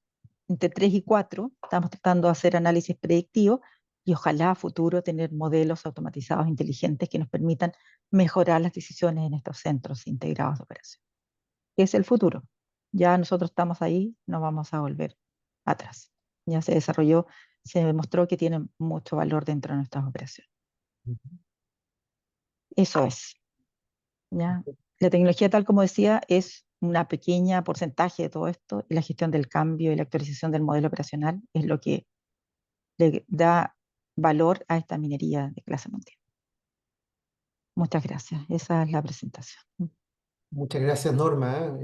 entre 3 y 4, estamos tratando de hacer análisis predictivo y ojalá a futuro tener modelos automatizados inteligentes que nos permitan mejorar las decisiones en estos centros integrados de operación. ¿Qué es el futuro? Ya nosotros estamos ahí, no vamos a volver atrás. Ya se desarrolló, se demostró que tiene mucho valor dentro de nuestras operaciones. Eso es. ¿Ya? La tecnología, tal como decía, es una pequeña porcentaje de todo esto y la gestión del cambio y la actualización del modelo operacional es lo que le da valor a esta minería de clase mundial. Muchas gracias. Esa es la presentación.
Muchas gracias, Norma.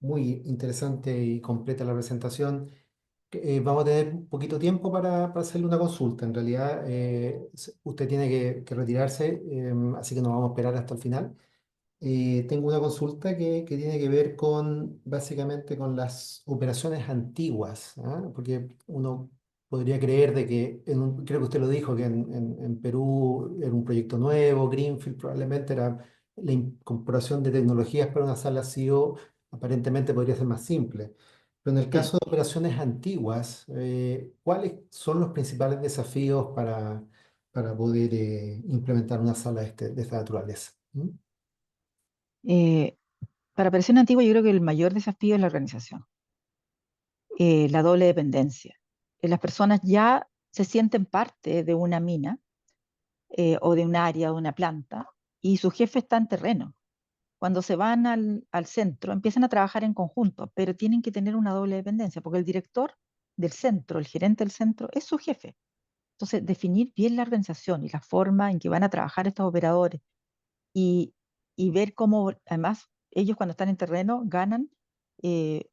Muy interesante y completa la presentación. Vamos a tener un poquito tiempo para hacerle una consulta. En realidad, usted tiene que retirarse, así que nos vamos a esperar hasta el final. Tengo una consulta que tiene que ver con básicamente con las operaciones antiguas, ¿ah? Porque uno podría creer de que, creo que usted lo dijo, que en Perú era un proyecto nuevo, Greenfield probablemente era la incorporación de tecnologías para una sala CEO, aparentemente podría ser más simple. Pero en el
Sí.
caso de operaciones antiguas, ¿cuáles son los principales desafíos para poder implementar una sala de esta naturaleza? ¿Mm?
Eh, para operación antigua yo creo que el mayor desafío es la organización, la doble dependencia. Las personas ya se sienten parte de una mina o de un área, de una planta, y su jefe está en terreno. Cuando se van al centro, empiezan a trabajar en conjunto, pero tienen que tener una doble dependencia, porque el director del centro, el gerente del centro, es su jefe. Entonces, definir bien la organización y la forma en que van a trabajar estos operadores y, y ver cómo, además, ellos cuando están en terreno ganan eh,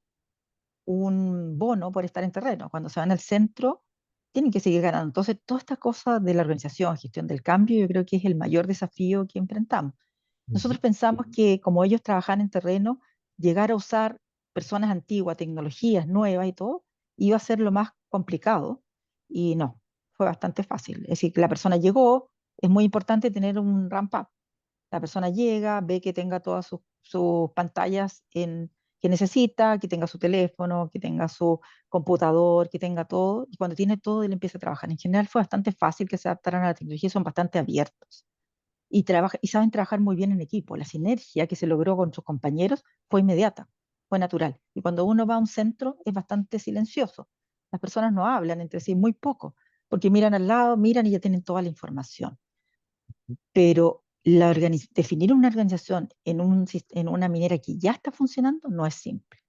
un bono por estar en terreno. Cuando se van al centro, tienen que seguir ganando. Entonces, toda esta cosa de la organización, gestión del cambio, yo creo que es el mayor desafío que enfrentamos.
Ujú.
Nosotros pensamos que como ellos trabajan en terreno, llegar a usar personas antiguas, tecnologías nuevas y todo, iba a ser lo más complicado y no, fue bastante fácil. Es decir, que la persona llegó, es muy importante tener un ramp up. La persona llega, ve que tenga todas sus pantallas que necesita, que tenga su teléfono, que tenga su computador, que tenga todo, y cuando tiene todo, él empieza a trabajar. En general fue bastante fácil que se adaptaran a la tecnología, son bastante abiertos y saben trabajar muy bien en equipo. La sinergia que se logró con sus compañeros fue inmediata, fue natural. Y cuando uno va a un centro es bastante silencioso. Las personas no hablan entre sí muy poco, porque miran al lado, miran y ya tienen toda la información. Pero definir una organización en una minera que ya está funcionando no es simple.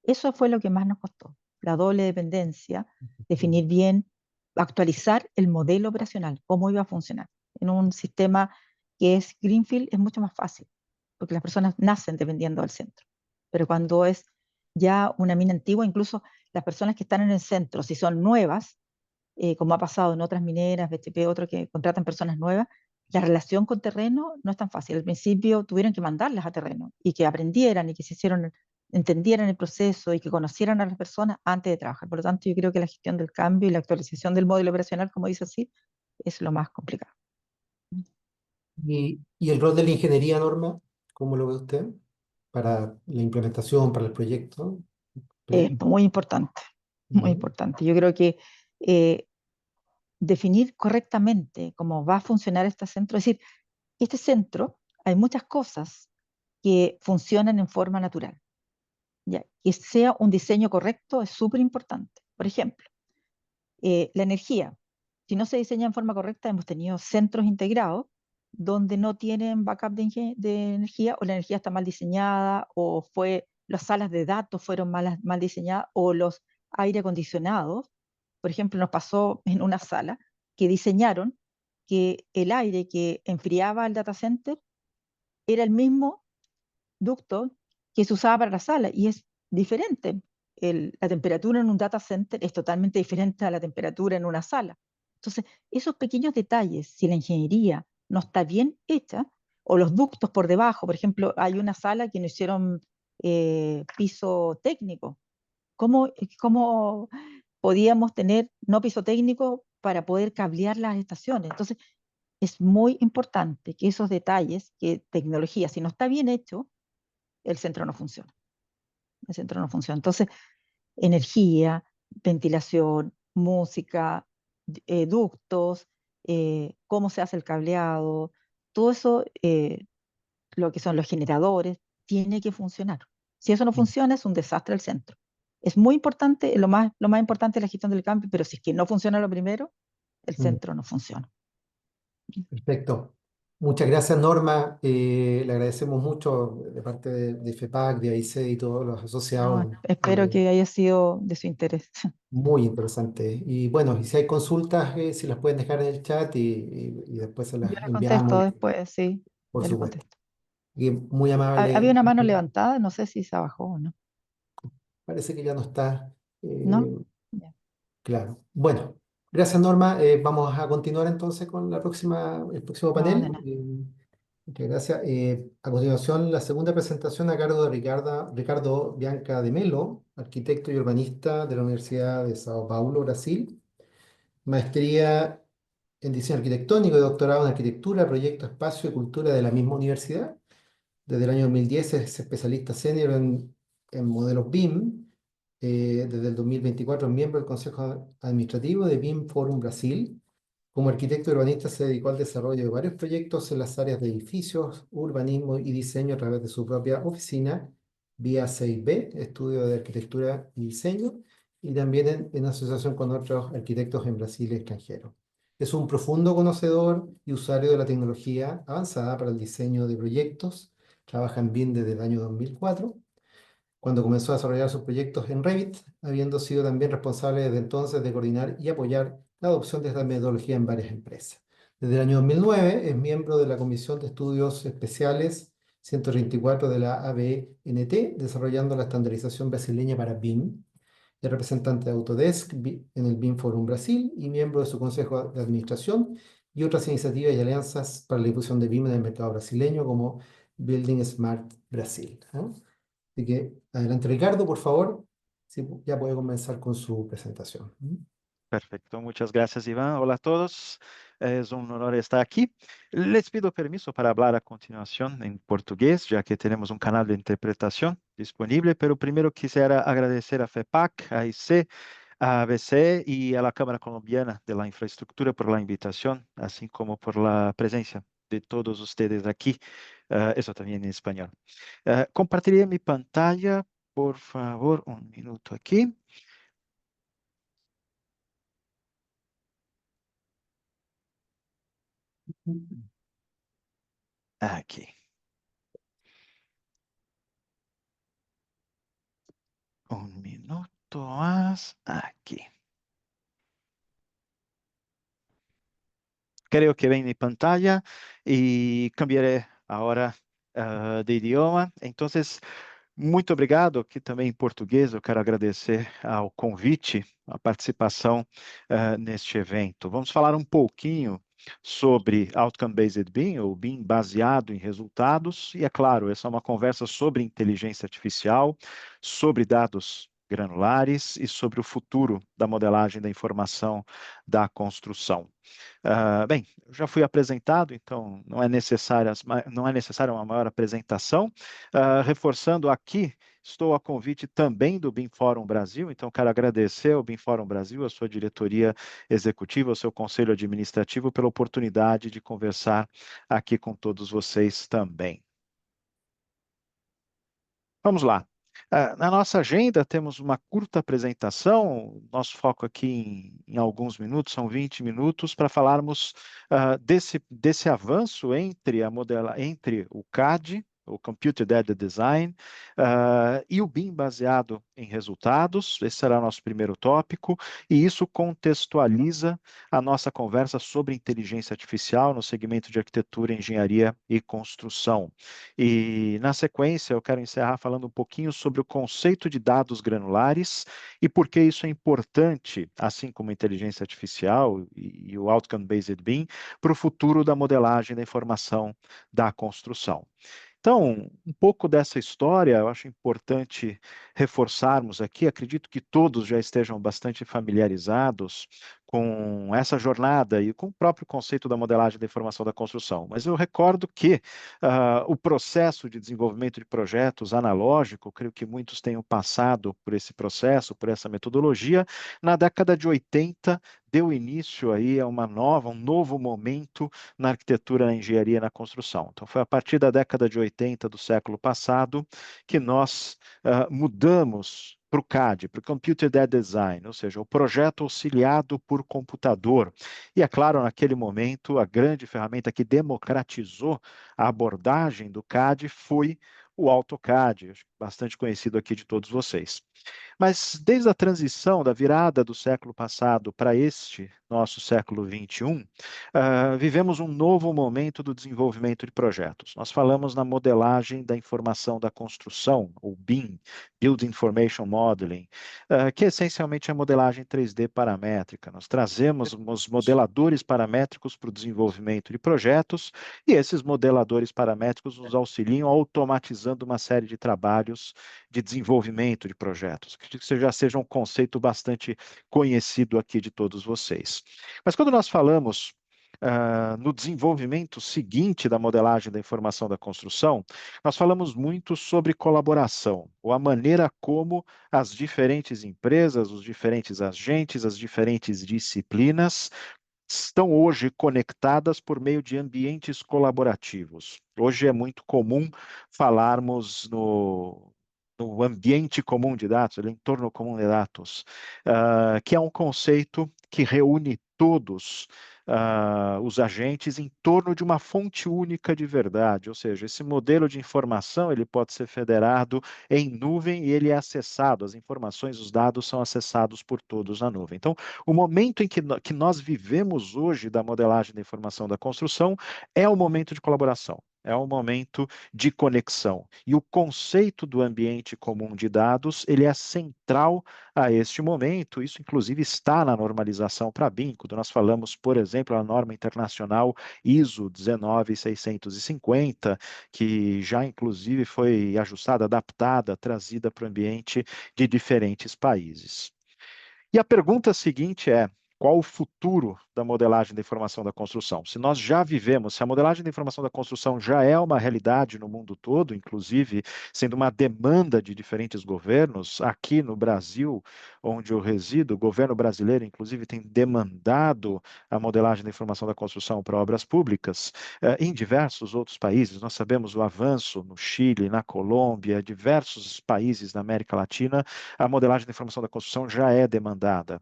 Eso fue lo que más nos costó, la doble dependencia, definir bien, actualizar el modelo operacional, cómo iba a funcionar. En un sistema que es Greenfield es mucho más fácil, porque las personas nacen dependiendo del centro. Pero cuando es ya una mina antigua, incluso las personas que están en el centro, si son nuevas, como ha pasado en otras mineras, BHP, otros que contratan personas nuevas, la relación con terreno no es tan fácil. Al principio tuvieron que mandarlas a terreno y que aprendieran y que entendieran el proceso y que conocieran a las personas antes de trabajar. Por lo tanto, yo creo que la gestión del cambio y la actualización del modelo operacional, como dice así, es lo más complicado.
Y el rol de la ingeniería, Norma, ¿cómo lo ve usted? Para la implementación, para el proyecto.
Es
Proyecto.
muy importante, muy
Ujú.
importante. Yo creo que eh, definir correctamente cómo va a funcionar este centro, es decir, este centro, hay muchas cosas que funcionan en forma natural. ¿Ya? Que sea un diseño correcto es súper importante. Por ejemplo, la energía. Si no se diseña en forma correcta, hemos tenido centros integrados donde no tienen backup de energía, o la energía está mal diseñada, o las salas de datos fueron mal diseñadas, o los aire acondicionados. Por ejemplo, nos pasó en una sala que diseñaron que el aire que enfriaba el data center era el mismo ducto que se usaba para la sala, y es diferente. La temperatura en un data center es totalmente diferente a la temperatura en una sala. Entonces, esos pequeños detalles, si la ingeniería no está bien hecha, o los ductos por debajo, por ejemplo, hay una sala que no hicieron piso técnico. ¿Cómo podíamos tener no piso técnico para poder cablear las estaciones? Entonces, es muy importante que esos detalles, que tecnología, si no está bien hecho, el centro no funciona. El centro no funciona. Entonces, energía, ventilación, música, ductos, cómo se hace el cableado, todo eso, lo que son los generadores, tiene que funcionar. Si eso no funciona, es un desastre el centro. Es muy importante, lo más importante es la gestión del cambio, pero si es que no funciona lo primero, el
Mm.
centro no funciona.
Perfecto. Muchas gracias, Norma. Le agradecemos mucho de parte de FEPAC, de AIC y todos los
No,
asociados.
espero que haya sido de su interés.
Muy interesante. Y bueno, y si hay consultas, si las pueden dejar en el chat y después se
Yo
las
les contesto
enviamos,
después, sí,
por
yo les
supuesto.
contesto.
Y muy
Había
amable.
una mano levantada, no sé si se bajó o no.
Parece que ya no está.
¿No? Ya.
Claro. Bueno, gracias, Norma. Vamos a continuar entonces con el próximo
No, de
panel.
nada.
Muchas gracias. A continuación, la segunda presentación a cargo de Ricardo Bianca de Melo, arquitecto y urbanista de la Universidad de Sao Paulo, Brasil. Maestría en diseño arquitectónico y doctorado en arquitectura, proyecto, espacio y cultura de la misma universidad. Desde el año 2010 es especialista senior en modelos BIM. Desde el 2024 es miembro del Consejo Administrativo de BIM Forum Brasil. Como arquitecto urbanista se dedicó al desarrollo de varios proyectos en las áreas de edificios, urbanismo y diseño a través de su propia oficina, vía 6B, Estudio de Arquitectura y Diseño, y también en asociación con otros arquitectos en Brasil y extranjero. Es un profundo conocedor y usuario de la tecnología avanzada para el diseño de proyectos. Trabaja en BIM desde el año 2004, cuando comenzó a desarrollar sus proyectos en Revit, habiendo sido también responsable desde entonces de coordinar y apoyar la adopción de esta metodología en varias empresas. Desde el año 2009 es miembro de la Comisión de Estudios Especiales 134 de la ABNT, desarrollando la estandarización brasileña para BIM. Es representante de Autodesk en el BIM Forum Brasil y miembro de su consejo de administración y otras iniciativas y alianzas para la difusión de BIM en el mercado brasileño, como Building Smart Brasil. Así que adelante, Ricardo, por favor. Sí, ya puede comenzar con su presentación.
Perfecto, muchas gracias, Iván. Hola a todos. Es un honor estar aquí. Les pido permiso para hablar a continuación en portugués, ya que tenemos un canal de interpretación disponible, pero primero quisiera agradecer a FEPAC, a IC, a ABC y a la Cámara Colombiana de la Infraestructura por la invitación, así como por la presencia de todos ustedes aquí. Eso también en español. Compartiré mi pantalla, por favor, un minuto aquí. Aquí. Un minuto más. Aquí. Creo que ven mi pantalla y cambiaré ahora de idioma. Entonces, muito obrigado. Aqui também em português, eu quero agradecer ao convite, a participação neste evento. Vamos falar um pouquinho sobre Outcome-Based BIM, ou BIM baseado em resultados. E, é claro, essa é uma conversa sobre inteligência artificial, sobre dados granulares e sobre o futuro da modelagem da informação da construção. Bem, eu já fui apresentado, então não é necessária uma maior apresentação. Reforçando aqui, estou a convite também do BIM Fórum Brasil, então quero agradecer ao BIM Fórum Brasil, a sua diretoria executiva, ao seu conselho administrativo, pela oportunidade de conversar aqui com todos vocês também. Vamos lá. Na nossa agenda, temos uma curta apresentação. Nosso foco aqui em alguns minutos, são 20 minutos, para falarmos desse avanço entre o CAD, o Computer Aided Design, e o BIM baseado em resultados. Esse será o nosso primeiro tópico, e isso contextualiza a nossa conversa sobre inteligência artificial no segmento de arquitetura, engenharia e construção. E, na sequência, eu quero encerrar falando um pouquinho sobre o conceito de dados granulares e por que isso é importante, assim como a inteligência artificial e o Outcome-Based BIM, para o futuro da modelagem da informação da construção. Então, um pouco dessa história, eu acho importante reforçarmos aqui. Acredito que todos já estejam bastante familiarizados com essa jornada e com o próprio conceito da modelagem da informação da construção. Mas eu recordo que o processo de desenvolvimento de projetos analógico, creio que muitos tenham passado por esse processo, por essa metodologia, na década de 80, deu início aí a um novo momento na arquitetura, na engenharia e na construção. Então, foi a partir da década de 80 do século passado que nós mudamos para o CAD, para o Computer Aided Design, ou seja, o projeto auxiliado por computador. E, é claro, naquele momento, a grande ferramenta que democratizou a abordagem do CAD foi o AutoCAD, bastante conhecido aqui de todos vocês. Mas desde a transição, da virada do século passado para este nosso século XXI, vivemos um novo momento do desenvolvimento de projetos. Nós falamos na modelagem da informação da construção, ou BIM, Build Information Modeling, que essencialmente é a modelagem 3D paramétrica. Nós trazemos os modeladores paramétricos para o desenvolvimento de projetos, e esses modeladores paramétricos nos auxiliam automatizando uma série de trabalhos de desenvolvimento de projetos. Acredito que já seja um conceito bastante conhecido aqui de todos vocês. Mas quando nós falamos no desenvolvimento seguinte da modelagem da informação da construção, nós falamos muito sobre colaboração, ou a maneira como as diferentes empresas, os diferentes agentes, as diferentes disciplinas estão hoje conectadas por meio de ambientes colaborativos. Hoje é muito comum falarmos no ambiente comum de dados, no entorno comum de dados, que é um conceito que reúne todos os agentes em torno de uma fonte única de verdade, ou seja, esse modelo de informação ele pode ser federado em nuvem e ele é acessado, as informações, os dados são acessados por todos na nuvem. Então, o momento em que nós vivemos hoje da modelagem da informação da construção é o momento de colaboração. É um momento de conexão. E o conceito do ambiente comum de dados, ele é central a este momento. Isso, inclusive, está na normalização para BIM. Quando nós falamos, por exemplo, a norma internacional ISO 19650, que já, inclusive, foi ajustada, adaptada, trazida para o ambiente de diferentes países. E a pergunta seguinte é: qual o futuro da modelagem da informação da construção? Se nós já vivemos, se a modelagem da informação da construção já é uma realidade no mundo todo, inclusive sendo uma demanda de diferentes governos, aqui no Brasil, onde eu resido, o governo brasileiro, inclusive, tem demandado a modelagem da informação da construção para obras públicas, em diversos outros países. Nós sabemos o avanço no Chile, na Colômbia, diversos países da América Latina, a modelagem da informação da construção já é demandada.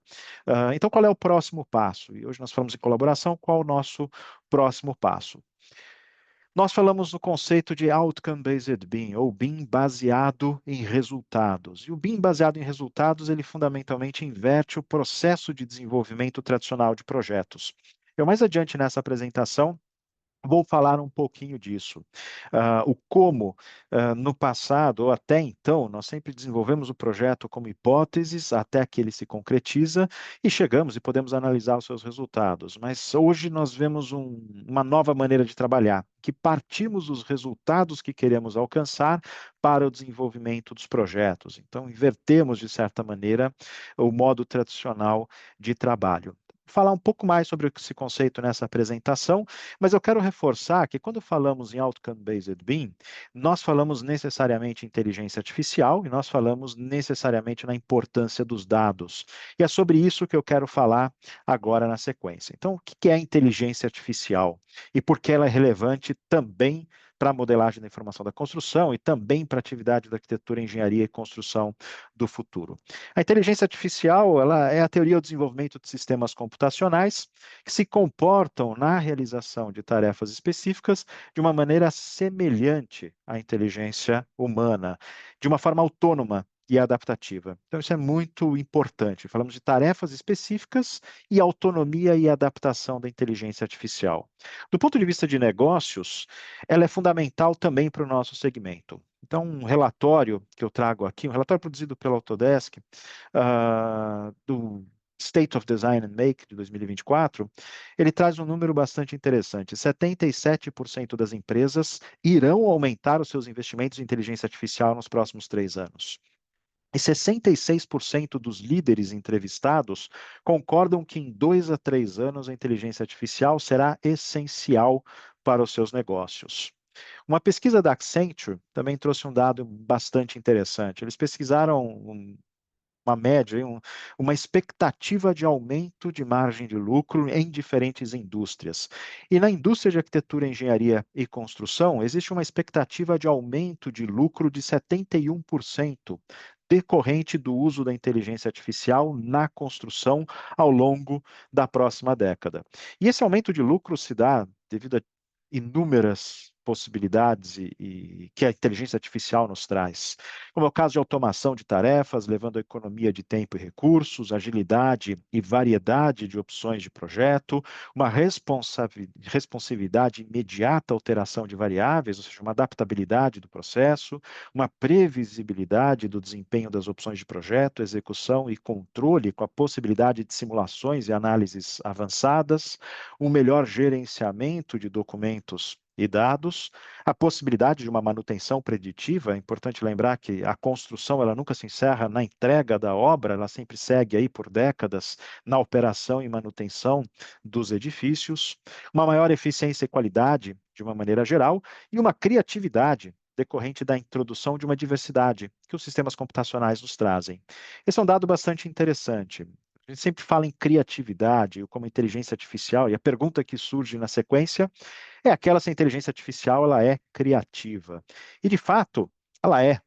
Então, qual é o próximo passo? E hoje nós falamos em colaboração, qual o nosso próximo passo? Nós falamos no conceito de Outcome-Based BIM, ou BIM baseado em resultados. E o BIM baseado em resultados, ele fundamentalmente inverte o processo de desenvolvimento tradicional de projetos. Eu mais adiante nessa apresentação vou falar um pouquinho disso. O como, no passado, ou até então, nós sempre desenvolvemos o projeto como hipóteses até que ele se concretiza e chegamos e podemos analisar os seus resultados. Mas hoje nós vemos uma nova maneira de trabalhar, que partimos dos resultados que queremos alcançar para o desenvolvimento dos projetos. Então, invertemos, de certa maneira, o modo tradicional de trabalho. Falar um pouco mais sobre esse conceito nessa apresentação, mas eu quero reforçar que quando falamos em Outcome-Based BIM, nós falamos necessariamente em inteligência artificial e nós falamos necessariamente na importância dos dados. E é sobre isso que eu quero falar agora na sequência. Então, o que é a inteligência artificial e por que ela é relevante também para a modelagem da informação da construção e também para a atividade da arquitetura, engenharia e construção do futuro. A inteligência artificial, ela é a teoria do desenvolvimento de sistemas computacionais que se comportam na realização de tarefas específicas de uma maneira semelhante à inteligência humana, de uma forma autônoma e adaptativa. Então, isso é muito importante. Falamos de tarefas específicas e autonomia e adaptação da inteligência artificial. Do ponto de vista de negócios, ela é fundamental também para o nosso segmento. Então, um relatório que eu trago aqui, um relatório produzido pela Autodesk, do State of Design and Make de 2024, ele traz um número bastante interessante. 77% das empresas irão aumentar os seus investimentos em inteligência artificial nos próximos 3 anos. E 66% dos líderes entrevistados concordam que em 2 a 3 anos a inteligência artificial será essencial para os seus negócios. Uma pesquisa da Accenture também trouxe um dado bastante interessante. Eles pesquisaram uma média, uma expectativa de aumento de margem de lucro em diferentes indústrias. E na indústria de arquitetura, engenharia e construção, existe uma expectativa de aumento de lucro de 71%, decorrente do uso da inteligência artificial na construção ao longo da próxima década. E esse aumento de lucro se dá devido a inúmeras possibilidades que a inteligência artificial nos traz, como é o caso de automação de tarefas, levando a economia de tempo e recursos, agilidade e variedade de opções de projeto, uma responsividade imediata à alteração de variáveis, ou seja, uma adaptabilidade do processo, uma previsibilidade do desempenho das opções de projeto, execução e controle, com a possibilidade de simulações e análises avançadas, um melhor gerenciamento de documentos e dados, a possibilidade de uma manutenção preditiva. É importante lembrar que a construção ela nunca se encerra na entrega da obra, ela sempre segue aí por décadas na operação e manutenção dos edifícios, uma maior eficiência e qualidade de uma maneira geral e uma criatividade decorrente da introdução de uma diversidade que os sistemas computacionais nos trazem. Esse é um dado bastante interessante. A gente sempre fala em criatividade, como inteligência artificial, e a pergunta que surge na sequência é aquela se a inteligência artificial ela é criativa. E, de fato, ela é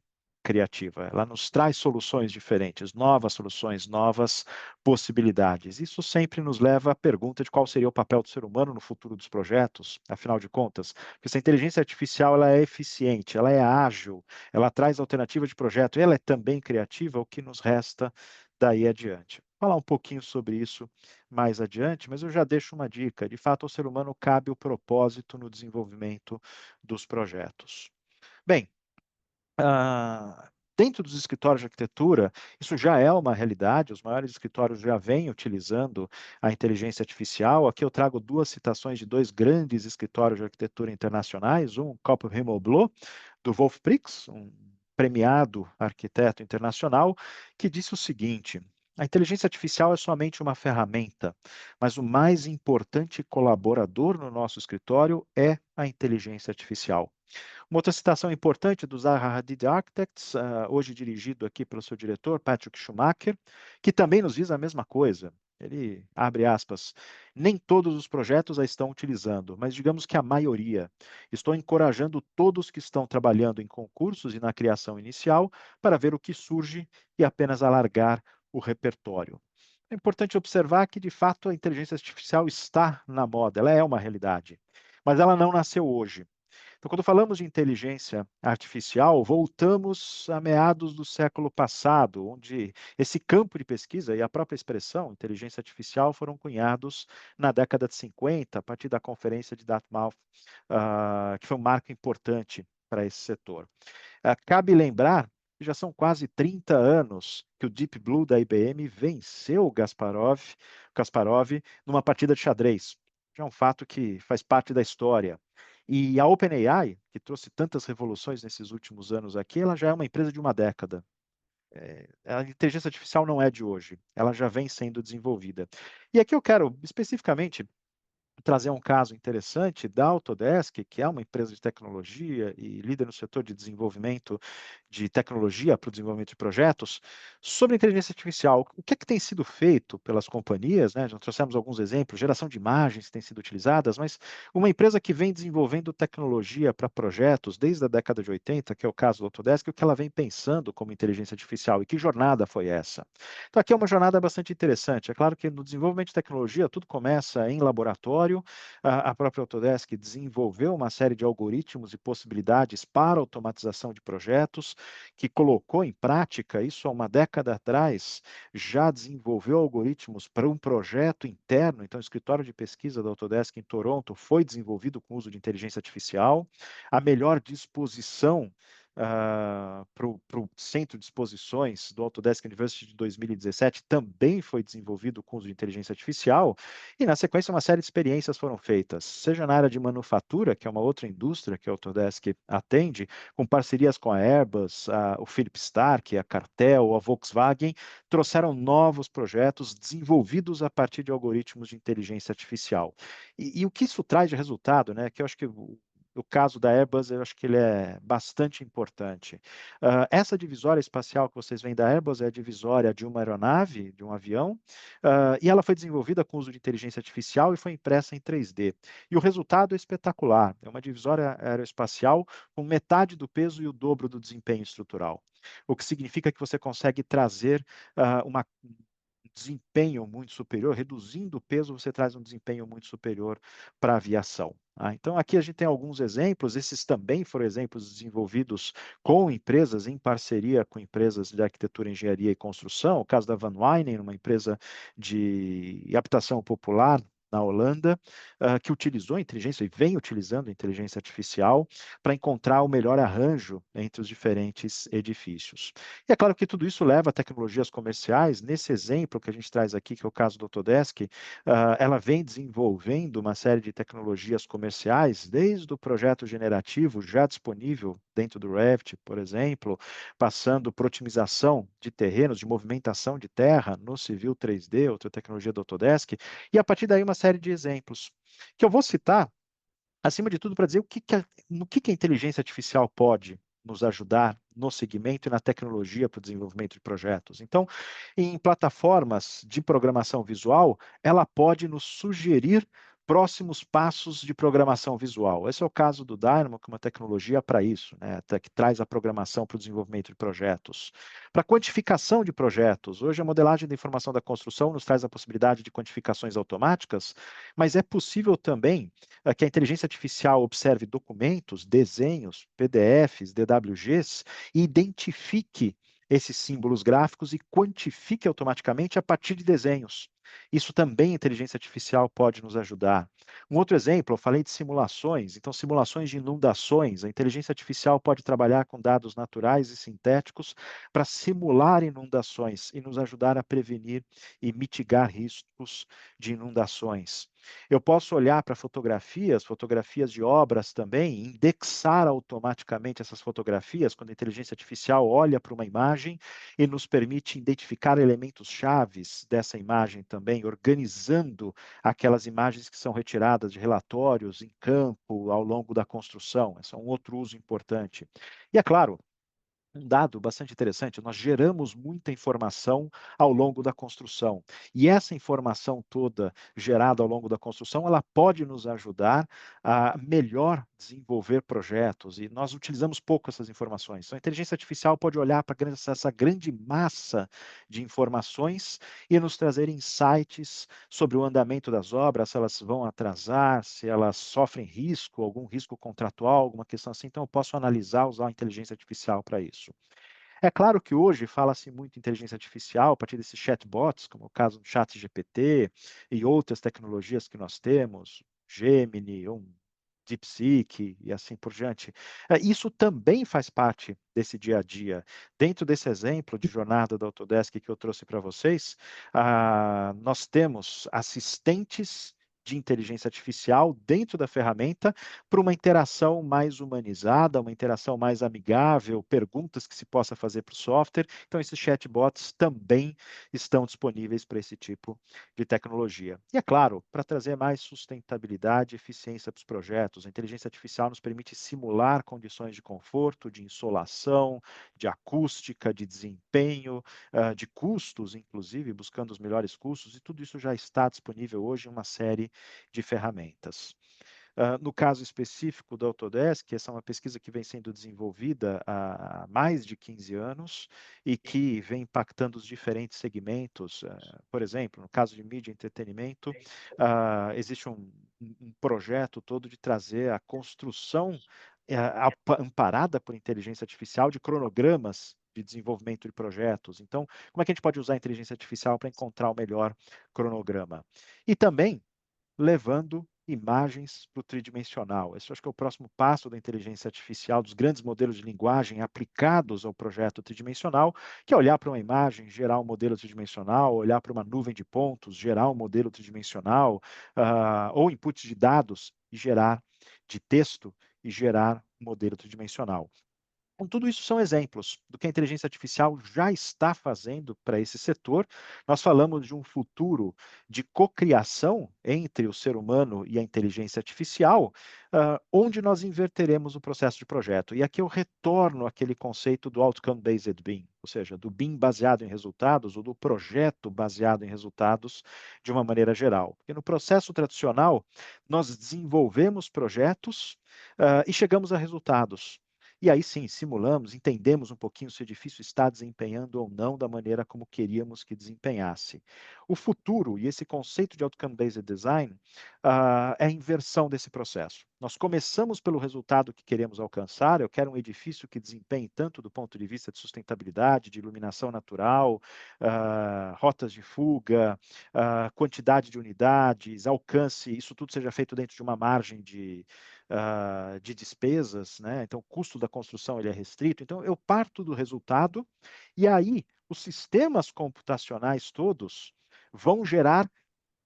criativa. Ela nos traz soluções diferentes, novas soluções, novas possibilidades. Isso sempre nos leva à pergunta de qual seria o papel do ser humano no futuro dos projetos, afinal de contas. Porque se a inteligência artificial ela é eficiente, ela é ágil, ela traz alternativa de projeto, ela é também criativa, o que nos resta daí adiante. Vou falar um pouquinho sobre isso mais adiante, mas eu já deixo uma dica. De fato, ao ser humano cabe o propósito no desenvolvimento dos projetos. Bem, dentro dos escritórios de arquitetura, isso já é uma realidade, os maiores escritórios já vêm utilizando a inteligência artificial. Aqui eu trago 2 citações de 2 grandes escritórios de arquitetura internacionais, um Koppel Himmel do Wolf Prix, um premiado arquiteto internacional, que disse o seguinte: a inteligência artificial é somente uma ferramenta, mas o mais importante colaborador no nosso escritório é a inteligência artificial. Uma outra citação importante do Zaha Hadid Architects, hoje dirigido aqui pelo seu diretor, Patrick Schumacher, que também nos diz a mesma coisa. Ele abre aspas, nem todos os projetos a estão utilizando, mas digamos que a maioria. Estou encorajando todos que estão trabalhando em concursos e na criação inicial para ver o que surge e apenas alargar o repertório. É importante observar que, de fato, a inteligência artificial está na moda, ela é uma realidade, mas ela não nasceu hoje. Então, quando falamos de inteligência artificial, voltamos a meados do século passado, onde esse campo de pesquisa e a própria expressão inteligência artificial foram cunhados na década de 50, a partir da conferência de Dartmouth, que foi um marco importante para esse setor. Cabe lembrar que já são quase 30 anos que o Deep Blue da IBM venceu o Kasparov numa partida de xadrez. Já é um fato que faz parte da história. E a OpenAI, que trouxe tantas revoluções nesses últimos anos aqui, ela já é uma empresa de uma década. A inteligência artificial não é de hoje, ela já vem sendo desenvolvida. E aqui eu quero especificamente trazer um caso interessante da Autodesk, que é uma empresa de tecnologia e líder no setor de desenvolvimento de tecnologia para o desenvolvimento de projetos, sobre inteligência artificial. O que é que tem sido feito pelas companhias, né? Já trouxemos alguns exemplos, geração de imagens que têm sido utilizadas, mas uma empresa que vem desenvolvendo tecnologia para projetos desde a década de 80, que é o caso do Autodesk, o que ela vem pensando como inteligência artificial e que jornada foi essa? Então, aqui é uma jornada bastante interessante. É claro que no desenvolvimento de tecnologia, tudo começa em laboratório. A própria Autodesk desenvolveu uma série de algoritmos e possibilidades para automatização de projetos, que colocou em prática, isso há uma década atrás, já desenvolveu algoritmos para um projeto interno. Então, o escritório de pesquisa da Autodesk em Toronto foi desenvolvido com uso de inteligência artificial. A melhor disposição para o Centro de Exposições do Autodesk University de 2017 também foi desenvolvido com uso de inteligência artificial, e na sequência uma série de experiências foram feitas, seja na área de manufatura, que é uma outra indústria que a Autodesk atende, com parcerias com a Airbus, o Philips Stark, a Cartel, a Volkswagen, trouxeram novos projetos desenvolvidos a partir de algoritmos de inteligência artificial. E o que isso traz de resultado, né, que eu acho que o caso da Airbus, eu acho que ele é bastante importante. Essa divisória espacial que vocês veem da Airbus é a divisória de uma aeronave, de um avião, e ela foi desenvolvida com uso de inteligência artificial e foi impressa em 3D. E o resultado é espetacular. É uma divisória aeroespacial com metade do peso e o dobro do desempenho estrutural. O que significa que você consegue trazer um desempenho muito superior, reduzindo o peso, você traz um desempenho muito superior para a aviação. Então, aqui a gente tem alguns exemplos, esses também foram exemplos desenvolvidos com empresas, em parceria com empresas de arquitetura, engenharia e construção, o caso da Van Wijnen, uma empresa de habitação popular na Holanda, que utilizou inteligência e vem utilizando inteligência artificial para encontrar o melhor arranjo entre os diferentes edifícios. E é claro que tudo isso leva a tecnologias comerciais. Nesse exemplo que a gente traz aqui, que é o caso do Autodesk, ela vem desenvolvendo uma série de tecnologias comerciais, desde o projeto generativo já disponível dentro do Revit, por exemplo, passando por otimização de terrenos, de movimentação de terra no Civil 3D, outra tecnologia do Autodesk, e a partir daí uma série de exemplos que eu vou citar, acima de tudo, para dizer no que a inteligência artificial pode nos ajudar no segmento e na tecnologia para o desenvolvimento de projetos. Então, em plataformas de programação visual, ela pode nos sugerir próximos passos de programação visual. Esse é o caso do Dynamo, que é uma tecnologia para isso, né, que traz a programação para o desenvolvimento de projetos. Para quantificação de projetos, hoje a modelagem da informação da construção nos traz a possibilidade de quantificações automáticas, mas é possível também que a inteligência artificial observe documentos, desenhos, PDFs, DWGs e identifique esses símbolos gráficos e quantifique automaticamente a partir de desenhos. Isso também a inteligência artificial pode nos ajudar. Um outro exemplo, eu falei de simulações, então simulações de inundações. A inteligência artificial pode trabalhar com dados naturais e sintéticos para simular inundações e nos ajudar a prevenir e mitigar riscos de inundações. Eu posso olhar para fotografias de obras também, indexar automaticamente essas fotografias, quando a inteligência artificial olha para uma imagem e nos permite identificar elementos chaves dessa imagem também, organizando aquelas imagens que são retiradas de relatórios em campo ao longo da construção. Esse é um outro uso importante. E é claro, um dado bastante interessante, nós geramos muita informação ao longo da construção. E essa informação toda gerada ao longo da construção, ela pode nos ajudar a melhor desenvolver projetos. E nós utilizamos pouco essas informações. Então, a inteligência artificial pode olhar para essa grande massa de informações e nos trazer insights sobre o andamento das obras, se elas vão atrasar, se elas sofrem risco, algum risco contratual, alguma questão assim. Então, eu posso analisar, usar a inteligência artificial para isso. É claro que hoje fala-se muito em inteligência artificial a partir desses chatbots, como o caso do ChatGPT e outras tecnologias que nós temos, Gemini, DeepSeek e assim por diante. Isso também faz parte desse dia a dia. Dentro desse exemplo de jornada da Autodesk que eu trouxe para vocês, nós temos assistentes de inteligência artificial dentro da ferramenta para uma interação mais humanizada, uma interação mais amigável, perguntas que se possa fazer para o software. Então, esses chatbots também estão disponíveis para esse tipo de tecnologia. E, é claro, para trazer mais sustentabilidade e eficiência para os projetos, a inteligência artificial nos permite simular condições de conforto, de insolação, de acústica, de desempenho, de custos, inclusive, buscando os melhores custos, e tudo isso já está disponível hoje em uma série de ferramentas. No caso específico da Autodesk, essa é uma pesquisa que vem sendo desenvolvida há mais de 15 anos e que vem impactando os diferentes segmentos. Por exemplo, no caso de mídia e entretenimento, existe um projeto todo de trazer a construção amparada por inteligência artificial de cronogramas de desenvolvimento de projetos. Então, como é que a gente pode usar a inteligência artificial para encontrar o melhor cronograma? E também levando imagens para o tridimensional. Esse acho que é o próximo passo da inteligência artificial, dos grandes modelos de linguagem aplicados ao projeto tridimensional, que é olhar para uma imagem, gerar um modelo tridimensional, olhar para uma nuvem de pontos, gerar um modelo tridimensional, ou inputs de dados e gerar de texto e gerar um modelo tridimensional. Então, tudo isso são exemplos do que a inteligência artificial já está fazendo para esse setor. Nós falamos de um futuro de cocriação entre o ser humano e a inteligência artificial, onde nós inverteremos o processo de projeto. E aqui eu retorno àquele conceito do Outcome-Based BIM, ou seja, do BIM baseado em resultados ou do projeto baseado em resultados de uma maneira geral. Porque no processo tradicional, nós desenvolvemos projetos e chegamos a resultados. E aí sim, simulamos, entendemos um pouquinho se o edifício está desempenhando ou não da maneira como queríamos que desempenhasse. O futuro e esse conceito de Outcome-Based Design é a inversão desse processo. Nós começamos pelo resultado que queremos alcançar. Eu quero um edifício que desempenhe tanto do ponto de vista de sustentabilidade, de iluminação natural, rotas de fuga, quantidade de unidades, alcance, isso tudo seja feito dentro de uma margem de despesas, né? Então, o custo da construção ele é restrito. Então, eu parto do resultado e aí os sistemas computacionais todos vão gerar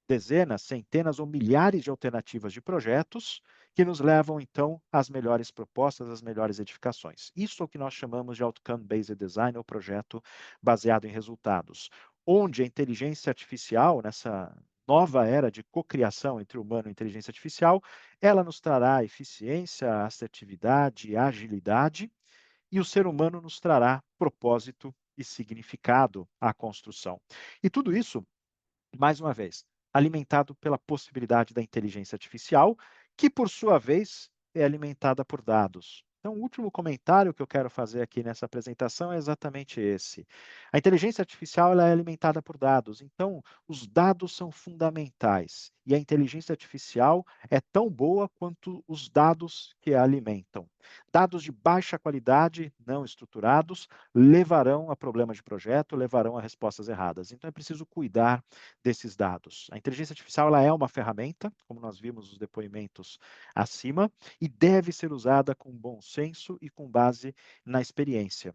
dezenas, centenas ou milhares de alternativas de projetos que nos levam, então, às melhores propostas, às melhores edificações. Isso é o que nós chamamos de Outcome-Based Design, ou projeto baseado em resultados, onde a inteligência artificial, nessa nova era de cocriação entre humano e inteligência artificial, ela nos trará eficiência, assertividade, agilidade, e o ser humano nos trará propósito e significado à construção. E tudo isso, mais uma vez, alimentado pela possibilidade da inteligência artificial, que, por sua vez, é alimentada por dados. Então, o último comentário que eu quero fazer aqui nessa apresentação é exatamente esse. A inteligência artificial ela é alimentada por dados, então os dados são fundamentais e a inteligência artificial é tão boa quanto os dados que a alimentam. Dados de baixa qualidade, não estruturados, levarão a problemas de projeto, levarão a respostas erradas. Então, é preciso cuidar desses dados. A inteligência artificial ela é uma ferramenta, como nós vimos nos depoimentos acima, e deve ser usada com bom senso e com base na experiência.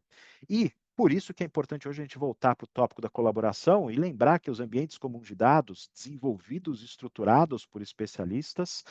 E por isso que é importante hoje a gente voltar para o tópico da colaboração e lembrar que os ambientes comuns de dados, desenvolvidos e estruturados por especialistas,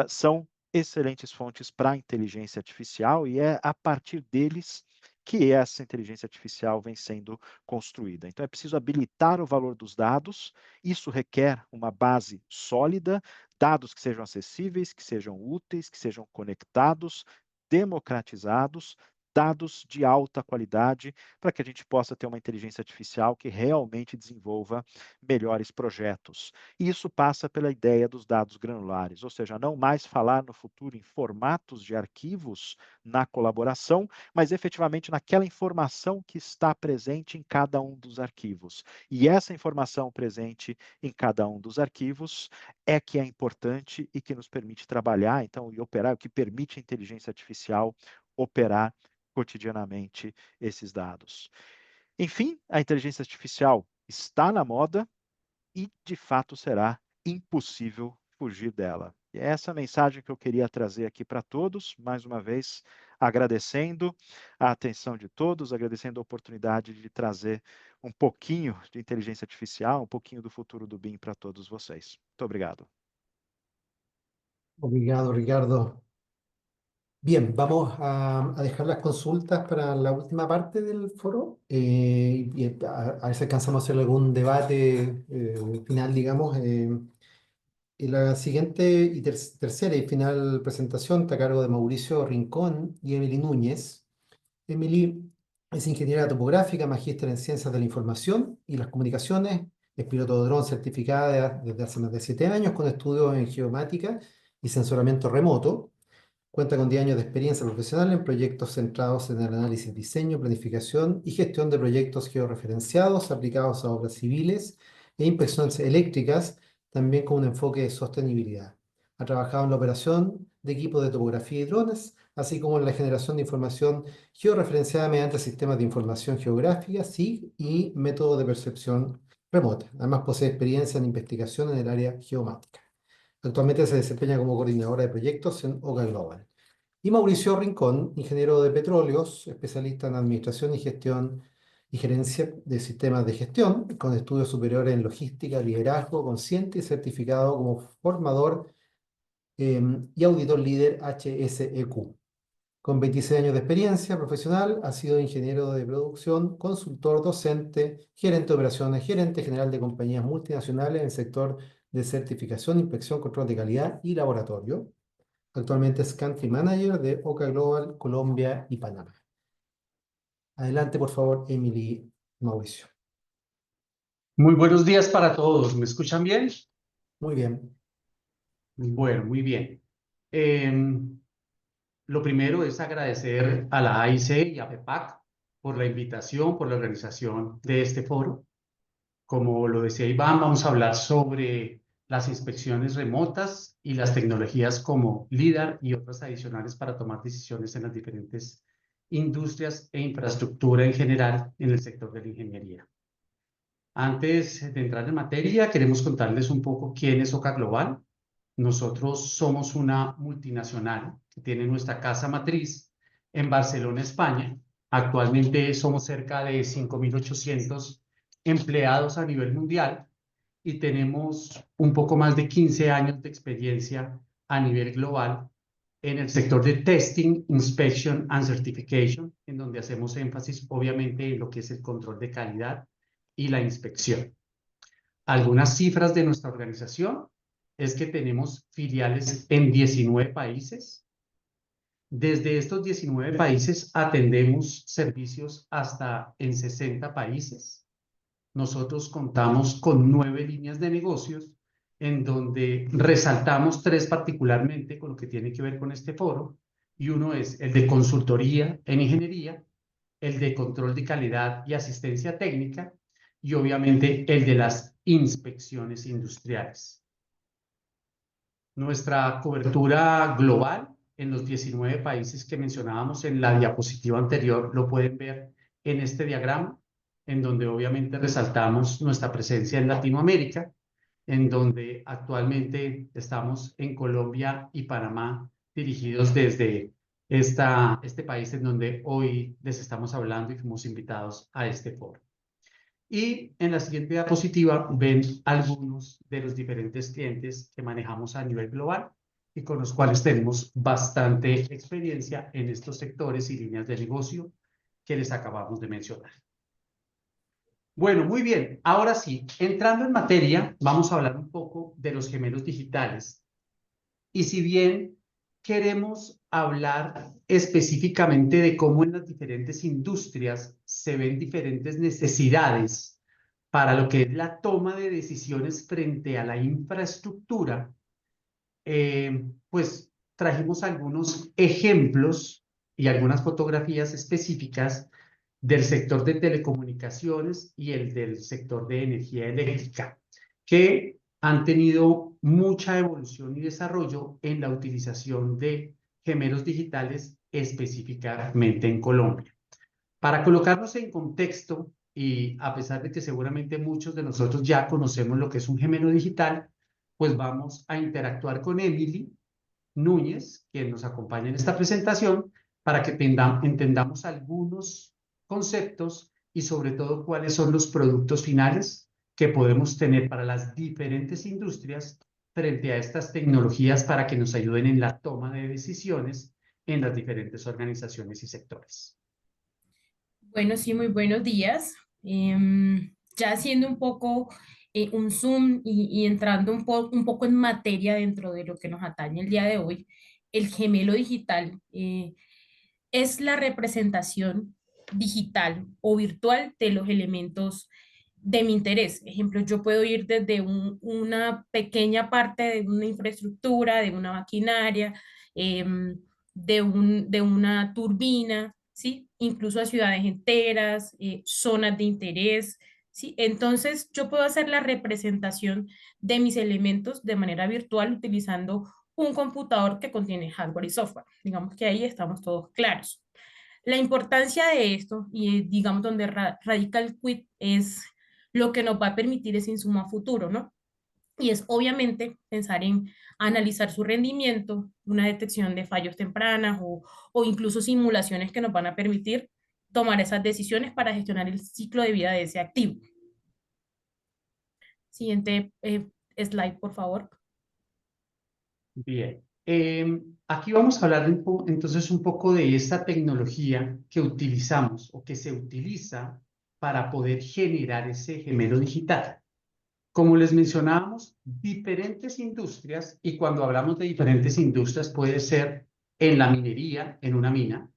são excelentes fontes para a inteligência artificial e é a partir deles que essa inteligência artificial vem sendo construída. Então, é preciso habilitar o valor dos dados, isso requer uma base sólida, dados que sejam acessíveis, que sejam úteis, que sejam conectados, democratizados, dados de alta qualidade, para que a gente possa ter uma inteligência artificial que realmente desenvolva melhores projetos. E isso passa pela ideia dos dados granulares, ou seja, não mais falar no futuro em formatos de arquivos na colaboração, mas efetivamente naquela informação que está presente em cada um dos arquivos. E essa informação presente em cada um dos arquivos é que é importante e que nos permite trabalhar, então, e operar, o que permite a inteligência artificial operar cotidianamente esses dados. Enfim, a inteligência artificial está na moda e, de fato, será impossível fugir dela. E é essa mensagem que eu queria trazer aqui para todos, mais uma vez, agradecendo a atenção de todos, agradecendo a oportunidade de trazer um pouquinho de inteligência artificial, um pouquinho do futuro do BIM para todos vocês. Muito obrigado.
Obrigado, Ricardo. Bien, vamos a dejar las consultas para la última parte del foro y a ver si alcanzamos a hacer algún debate final, digamos. Y la siguiente y tercera y final presentación está a cargo de Mauricio Rincón y Emily Núñez. Emily es ingeniera topográfica, magíster en Ciencias de la Información y las Comunicaciones, es piloto de dron certificada desde hace más de 7 años con estudios en geomática y sensoramiento remoto. Cuenta con 10 años de experiencia profesional en proyectos centrados en el análisis, diseño, planificación y gestión de proyectos georreferenciados aplicados a obras civiles e inspecciones eléctricas, también con un enfoque de sostenibilidad. Ha trabajado en la operación de equipos de topografía y drones, así como en la generación de información georreferenciada mediante sistemas de información geográfica, SIG, y métodos de percepción remota. Además, posee experiencia en investigación en el área geomática. Actualmente se desempeña como coordinadora de proyectos en Oca Global. Y Mauricio Rincón, ingeniero de petróleos, especialista en administración y gestión y gerencia de sistemas de gestión, con estudios superiores en logística, liderazgo consciente y certificado como formador y auditor líder HSEQ. Con 26 años de experiencia profesional, ha sido ingeniero de producción, consultor, docente, gerente de operaciones, gerente general de compañías multinacionales en el sector de certificación, inspección, control de calidad y laboratorio. Actualmente es Country Manager de Oca Global, Colombia y Panamá. Adelante, por favor, Emily, Mauricio.
Muy buenos días para todos. ¿Me escuchan bien?
Muy bien.
Bueno, muy bien. Lo primero es agradecer a la AIC y a FEPAC por la invitación, por la organización de este foro. Como lo decía Iván, vamos a hablar sobre las inspecciones remotas y las tecnologías como LIDAR y otras adicionales para tomar decisiones en las diferentes industrias e infraestructura en general en el sector de la ingeniería. Antes de entrar en materia, queremos contarles un poco quién es Oca Global. Nosotros somos una multinacional que tiene nuestra casa matriz en Barcelona, España. Actualmente somos cerca de 5.800 empleados a nivel mundial y tenemos un poco más de 15 años de experiencia a nivel global en el sector de testing, inspection and certification, en donde hacemos énfasis obviamente en lo que es el control de calidad y la inspección. Algunas cifras de nuestra organización es que tenemos filiales en 19 países. Desde estos 19 países atendemos servicios hasta en 60 países. Nosotros contamos con 9 líneas de negocios en donde resaltamos 3 particularmente con lo que tiene que ver con este foro, y uno es el de consultoría en ingeniería, el de control de calidad y asistencia técnica, y obviamente el de las inspecciones industriales. Nuestra cobertura global en los 19 países que mencionábamos en la diapositiva anterior lo pueden ver en este diagrama, en donde obviamente resaltamos nuestra presencia en Latinoamérica, en donde actualmente estamos en Colombia y Panamá, dirigidos desde este país en donde hoy les estamos hablando y fuimos invitados a este foro. Y en la siguiente diapositiva ven algunos de los diferentes clientes que manejamos a nivel global y con los cuales tenemos bastante experiencia en estos sectores y líneas de negocio que les acabamos de mencionar. Bueno, muy bien. Ahora sí, entrando en materia, vamos a hablar un poco de los gemelos digitales. Y si bien queremos hablar específicamente de cómo en las diferentes industrias se ven diferentes necesidades para lo que es la toma de decisiones frente a la infraestructura, pues trajimos algunos ejemplos y algunas fotografías específicas del sector de telecomunicaciones y el del sector de energía eléctrica, que han tenido mucha evolución y desarrollo en la utilización de gemelos digitales específicamente en Colombia. Para colocarnos en contexto, y a pesar de que seguramente muchos de nosotros ya conocemos lo que es un gemelo digital, pues vamos a interactuar con Emily Núñez, quien nos acompaña en esta presentación, para que entendamos algunos conceptos y sobre todo cuáles son los productos finales que podemos tener para las diferentes industrias frente a estas tecnologías para que nos ayuden en la toma de decisiones en las diferentes organizaciones y sectores.
Bueno, sí, muy buenos días. Ya haciendo un poco un zoom y entrando un poco en materia dentro de lo que nos atañe el día de hoy, el gemelo digital es la representación digital o virtual de los elementos de mi interés. Ejemplo, yo puedo ir desde una pequeña parte de una infraestructura, de una maquinaria, de una turbina, ¿sí? Incluso a ciudades enteras, zonas de interés, ¿sí? Entonces, yo puedo hacer la representación de mis elementos de manera virtual utilizando un computador que contiene hardware y software. Digamos que ahí estamos todos claros. La importancia de esto, y digamos donde radica el quid, es lo que nos va a permitir ese insumo a futuro, ¿no? Y es obviamente pensar en analizar su rendimiento, una detección de fallos tempranas o incluso simulaciones que nos van a permitir tomar esas decisiones para gestionar el ciclo de vida de ese activo. Siguiente slide, por favor.
Bien, aquí vamos a hablar entonces un poco de esta tecnología que utilizamos o que se utiliza para poder generar ese gemelo digital. Como les mencionábamos, diferentes industrias, y cuando hablamos de diferentes industrias puede ser en la minería, en una mina,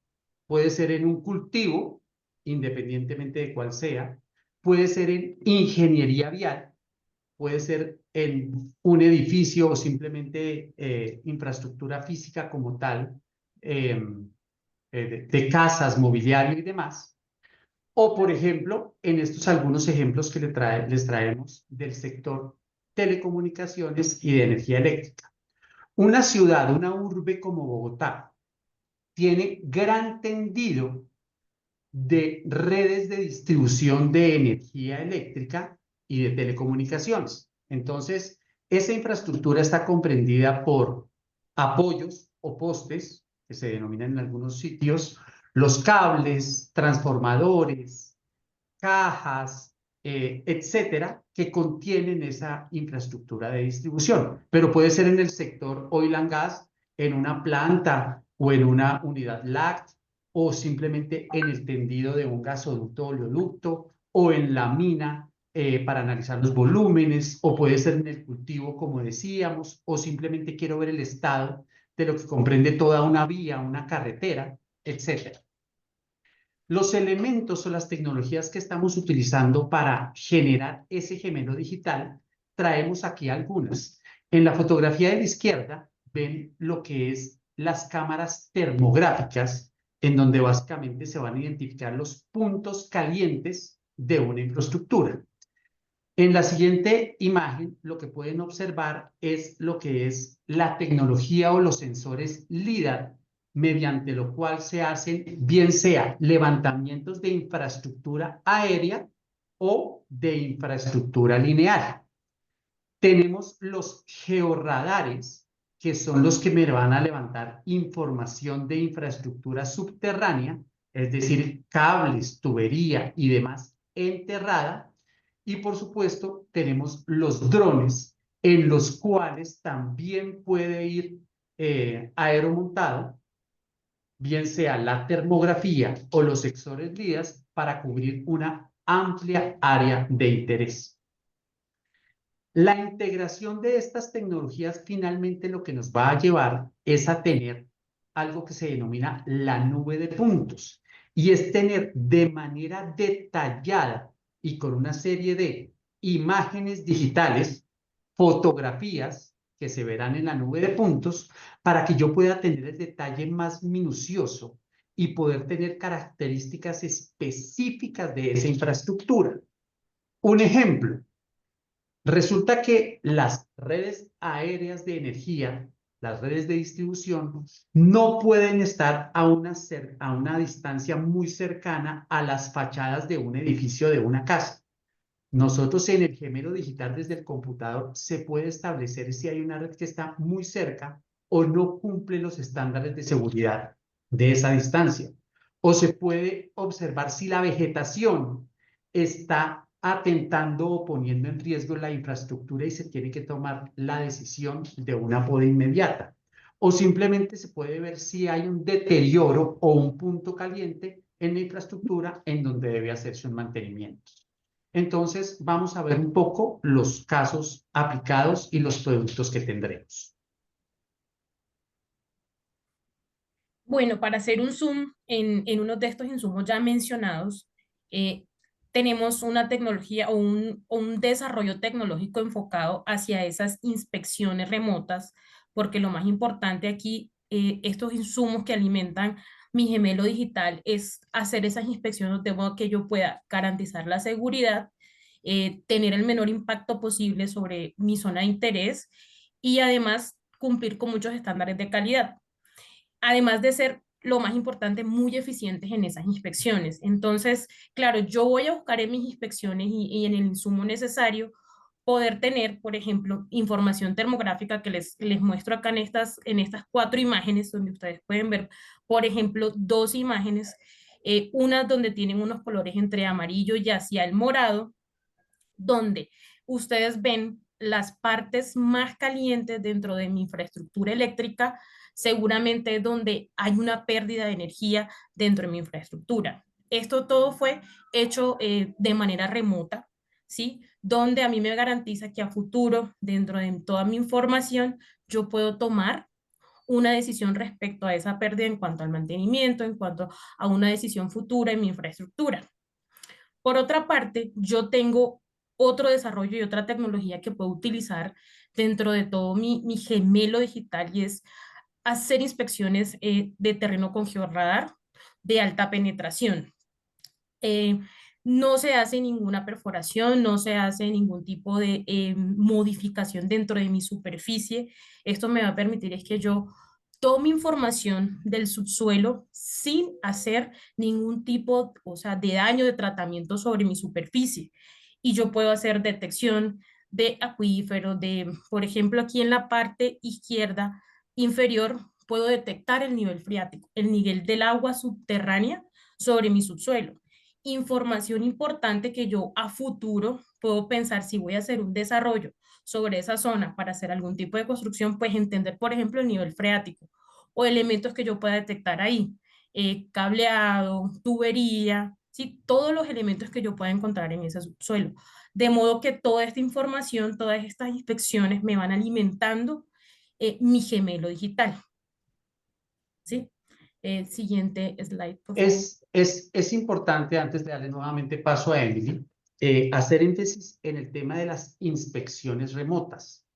puede ser en un cultivo, independientemente de cuál sea, puede ser en ingeniería vial, puede ser en un edificio o simplemente infraestructura física como tal, de casas, mobiliario y demás. O, por ejemplo, en estos algunos ejemplos que les traemos del sector telecomunicaciones y de energía eléctrica. Una ciudad, una urbe como Bogotá, tiene gran tendido de redes de distribución de energía eléctrica y de telecomunicaciones. Entonces, esa infraestructura está comprendida por apoyos o postes, que se denominan en algunos sitios, los cables, transformadores, cajas, etcétera, que contienen esa infraestructura de distribución. Pero puede ser en el sector oil and gas, en una planta o en una unidad LACT, o simplemente en el tendido de un gasoducto o oleoducto, o en la mina para analizar los volúmenes, o puede ser en el cultivo, como decíamos, o simplemente quiero ver el estado de lo que comprende toda una vía, una carretera, etcétera. Los elementos o las tecnologías que estamos utilizando para generar ese gemelo digital, traemos aquí algunas. En la fotografía de la izquierda ven lo que es las cámaras termográficas, en donde básicamente se van a identificar los puntos calientes de una infraestructura. En la siguiente imagen, lo que pueden observar es lo que es la tecnología o los sensores LIDAR, mediante lo cual se hacen, bien sea levantamientos de infraestructura aérea o de infraestructura lineal. Tenemos los georradares, que son los que me van a levantar información de infraestructura subterránea, es decir, cables, tubería y demás enterrada. Y por supuesto, tenemos los drones, en los cuales también puede ir aeromontado, bien sea la termografía o los sensores LIDAR, para cubrir una amplia área de interés. La integración de estas tecnologías finalmente lo que nos va a llevar es a tener algo que se denomina la nube de puntos, y es tener de manera detallada y con una serie de imágenes digitales, fotografías que se verán en la nube de puntos, para que yo pueda tener el detalle más minucioso y poder tener características específicas de esa infraestructura. Un ejemplo. Resulta que las redes aéreas de energía, las redes de distribución, no pueden estar a una distancia muy cercana a las fachadas de un edificio, de una casa. Nosotros en el gemelo digital desde el computador se puede establecer si hay una red que está muy cerca o no cumple los estándares de seguridad de esa distancia. O se puede observar si la vegetación está atentando o poniendo en riesgo la infraestructura y se tiene que tomar la decisión de una poda inmediata. O simplemente se puede ver si hay un deterioro o un punto caliente en la infraestructura en donde debe hacerse un mantenimiento. Entonces, vamos a ver un poco los casos aplicados y los productos que tendremos.
Bueno, para hacer un zoom en uno de estos insumos ya mencionados, tenemos una tecnología o un desarrollo tecnológico enfocado hacia esas inspecciones remotas, porque lo más importante aquí, estos insumos que alimentan mi gemelo digital, es hacer esas inspecciones de modo que yo pueda garantizar la seguridad, tener el menor impacto posible sobre mi zona de interés y además cumplir con muchos estándares de calidad, además de ser lo más importante, muy eficientes en esas inspecciones. Entonces, claro, yo voy a buscar en mis inspecciones y en el insumo necesario poder tener, por ejemplo, información termográfica que les muestro acá en estas 4 imágenes, donde ustedes pueden ver, por ejemplo, 2 imágenes, una donde tienen unos colores entre amarillo y hacia el morado, donde ustedes ven las partes más calientes dentro de mi infraestructura eléctrica, seguramente donde hay una pérdida de energía dentro de mi infraestructura. Esto todo fue hecho de manera remota, ¿sí? Donde a mí me garantiza que a futuro, dentro de toda mi información, yo puedo tomar una decisión respecto a esa pérdida en cuanto al mantenimiento, en cuanto a una decisión futura en mi infraestructura. Por otra parte, yo tengo otro desarrollo y otra tecnología que puedo utilizar dentro de todo mi gemelo digital y es hacer inspecciones de terreno con georradar de alta penetración. Eh, no se hace ninguna perforación, no se hace ningún tipo de modificación dentro de mi superficie. Esto me va a permitir es que yo tome información del subsuelo sin hacer ningún tipo, o sea, de daño, de tratamiento sobre mi superficie. Y yo puedo hacer detección de acuíferos, de, por ejemplo, aquí en la parte izquierda inferior, puedo detectar el nivel freático, el nivel del agua subterránea sobre mi subsuelo. Información importante que yo a futuro puedo pensar si voy a hacer un desarrollo sobre esa zona para hacer algún tipo de construcción, pues entender, por ejemplo, el nivel freático o elementos que yo pueda detectar ahí, cableado, tubería, ¿sí? Todos los elementos que yo pueda encontrar en ese subsuelo. De modo que toda esta información, todas estas inspecciones me van alimentando mi gemelo digital, ¿sí? Siguiente slide, por favor.
Es importante, antes de darle nuevamente paso a Emily, hacer énfasis en el tema de las inspecciones remotas.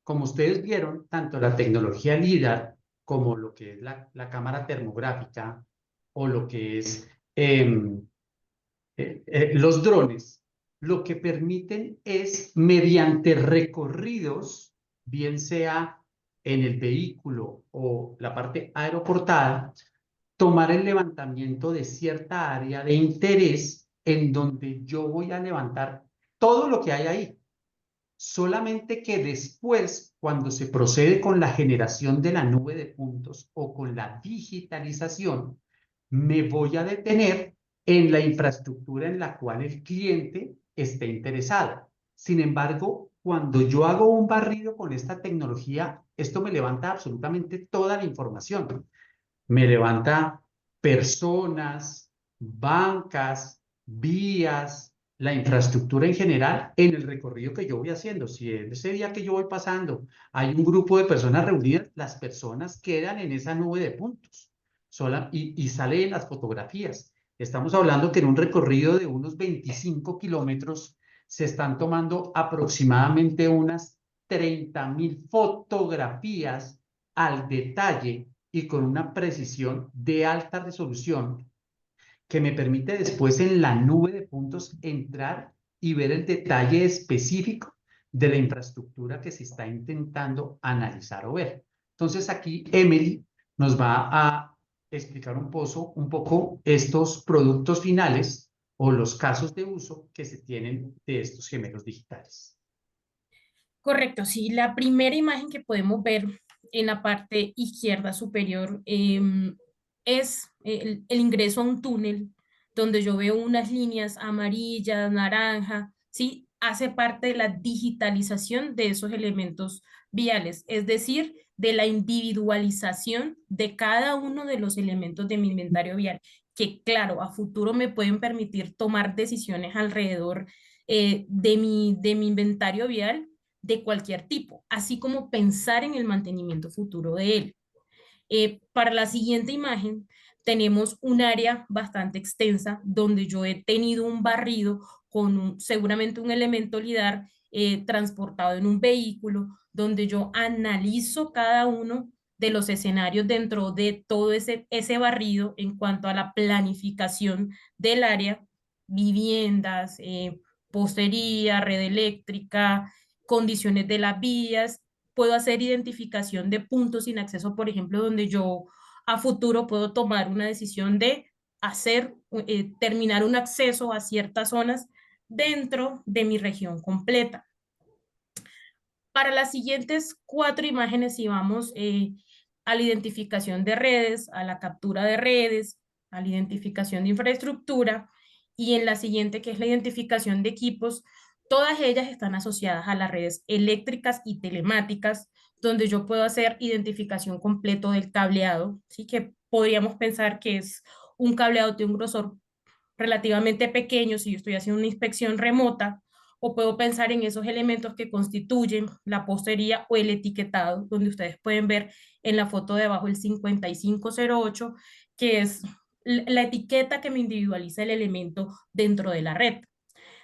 Como ustedes vieron, tanto la tecnología LIDAR como lo que es la cámara termográfica o lo que es los drones, lo que permiten es, mediante recorridos, bien sea en el vehículo o la parte aeroportada, tomar el levantamiento de cierta área de interés en donde yo voy a levantar todo lo que hay ahí. Solamente que después, cuando se procede con la generación de la nube de puntos o con la digitalización, me voy a detener en la infraestructura en la cual el cliente esté interesado. Sin embargo, cuando yo hago un barrido con esta tecnología, esto me levanta absolutamente toda la información. Me levanta personas, bancas, vías, la infraestructura en general en el recorrido que yo voy haciendo. Si ese día que yo voy pasando hay un grupo de personas reunidas, las personas quedan en esa nube de puntos y sale en las fotografías. Estamos hablando que en un recorrido de unos 25 kilómetros se están tomando aproximadamente unas 30.000 fotografías al detalle y con una precisión de alta resolución que me permite después en la nube de puntos entrar y ver el detalle específico de la infraestructura que se está intentando analizar o ver. Entonces aquí Emily nos va a explicar un poco estos productos finales o los casos de uso que se tienen de estos gemelos digitales.
Correcto, sí. La primera imagen que podemos ver en la parte izquierda superior es el ingreso a un túnel donde yo veo unas líneas amarillas, naranja, ¿sí? Hace parte de la digitalización de esos elementos viales, es decir, de la individualización de cada uno de los elementos de mi inventario vial, que claro, a futuro me pueden permitir tomar decisiones alrededor de mi inventario vial de cualquier tipo, así como pensar en el mantenimiento futuro de él. Para la siguiente imagen tenemos un área bastante extensa donde yo he tenido un barrido con seguramente un elemento LIDAR transportado en un vehículo, donde yo analizo cada uno de los escenarios dentro de todo ese barrido en cuanto a la planificación del área, viviendas, postería, red eléctrica, condiciones de las vías. Puedo hacer identificación de puntos sin acceso, por ejemplo, donde yo a futuro puedo tomar una decisión de terminar un acceso a ciertas zonas dentro de mi región completa. Para las siguientes 4 imágenes, si vamos a la identificación de redes, a la captura de redes, a la identificación de infraestructura, y en la siguiente, que es la identificación de equipos, todas ellas están asociadas a las redes eléctricas y telemáticas, donde yo puedo hacer identificación completo del cableado, ¿sí? Que podríamos pensar que es un cableado de un grosor relativamente pequeño si yo estoy haciendo una inspección remota, o puedo pensar en esos elementos que constituyen la postería o el etiquetado, donde ustedes pueden ver en la foto de abajo el 5508, que es la etiqueta que me individualiza el elemento dentro de la red.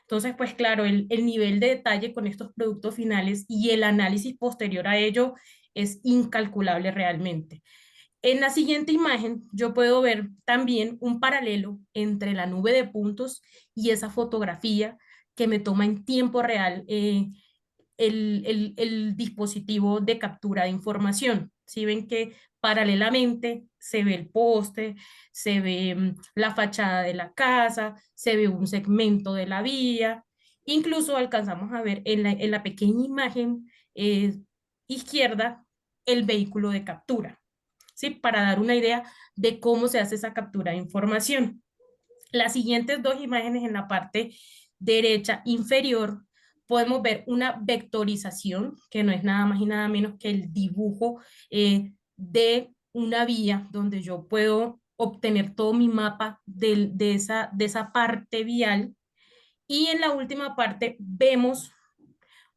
Entonces, pues claro, el nivel de detalle con estos productos finales y el análisis posterior a ello es incalculable realmente. En la siguiente imagen, yo puedo ver también un paralelo entre la nube de puntos y esa fotografía que me toma en tiempo real el dispositivo de captura de información. Si ven que paralelamente se ve el poste, se ve la fachada de la casa, se ve un segmento de la vía, incluso alcanzamos a ver en la pequeña imagen izquierda el vehículo de captura, ¿sí? Para dar una idea de cómo se hace esa captura de información. Las siguientes 2 imágenes en la parte derecha inferior podemos ver una vectorización, que no es nada más y nada menos que el dibujo de una vía donde yo puedo obtener todo mi mapa de esa parte vial. Y en la última parte vemos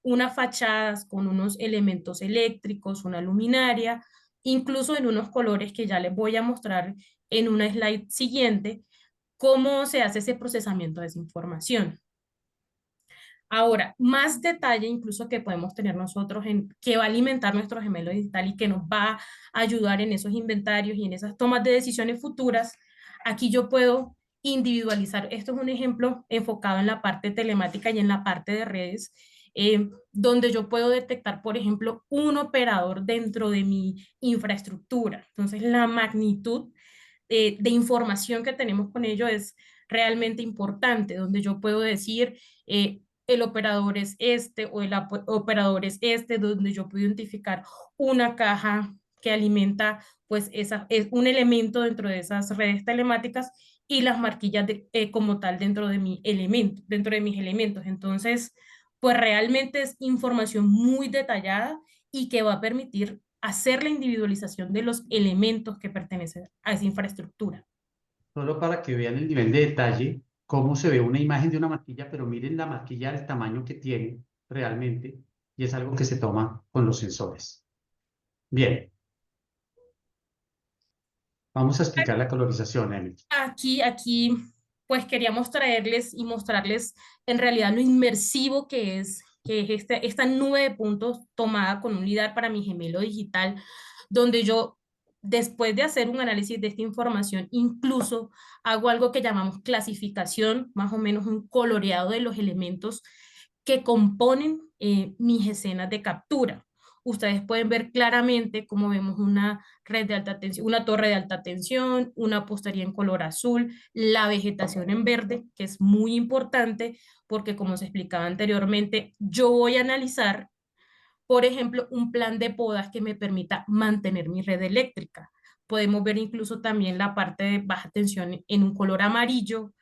unas fachadas con unos elementos eléctricos, una luminaria, incluso en unos colores que ya les voy a mostrar en una slide siguiente, cómo se hace ese procesamiento de esa información. Ahora, más detalle incluso que podemos tener nosotros que va a alimentar nuestro gemelo digital y que nos va a ayudar en esos inventarios y en esas tomas de decisiones futuras. Aquí yo puedo individualizar. Esto es un ejemplo enfocado en la parte telemática y en la parte de redes, donde yo puedo detectar, por ejemplo, un operador dentro de mi infraestructura. Entonces, la magnitud de información que tenemos con ello es realmente importante, donde yo puedo decir, el operador es este o el operador es este, donde yo puedo identificar una caja que alimenta pues es un elemento dentro de esas redes telemáticas y las marquillas como tal dentro de mi elemento, dentro de mis elementos. Entonces, pues realmente es información muy detallada y que va a permitir hacer la individualización de los elementos que pertenecen a esa infraestructura.
Solo para que vean el nivel de detalle, cómo se ve una imagen de una maquilla, pero miren la maquilla, el tamaño que tiene realmente, y es algo que se toma con los sensores. Bien, vamos a explicar la colorización, Emily.
Aquí, pues queríamos traerles y mostrarles en realidad lo inmersivo que es esta nube de puntos tomada con un LIDAR para mi gemelo digital, donde yo, después de hacer un análisis de esta información, incluso hago algo que llamamos clasificación, más o menos un coloreado de los elementos que componen mis escenas de captura. Ustedes pueden ver claramente cómo vemos una red de alta tensión, una torre de alta tensión, una postería en color azul, la vegetación en verde, que es muy importante porque, como se explicaba anteriormente, yo voy a analizar, por ejemplo, un plan de podas que me permita mantener mi red eléctrica. Podemos ver incluso también la parte de baja tensión en un color amarillo,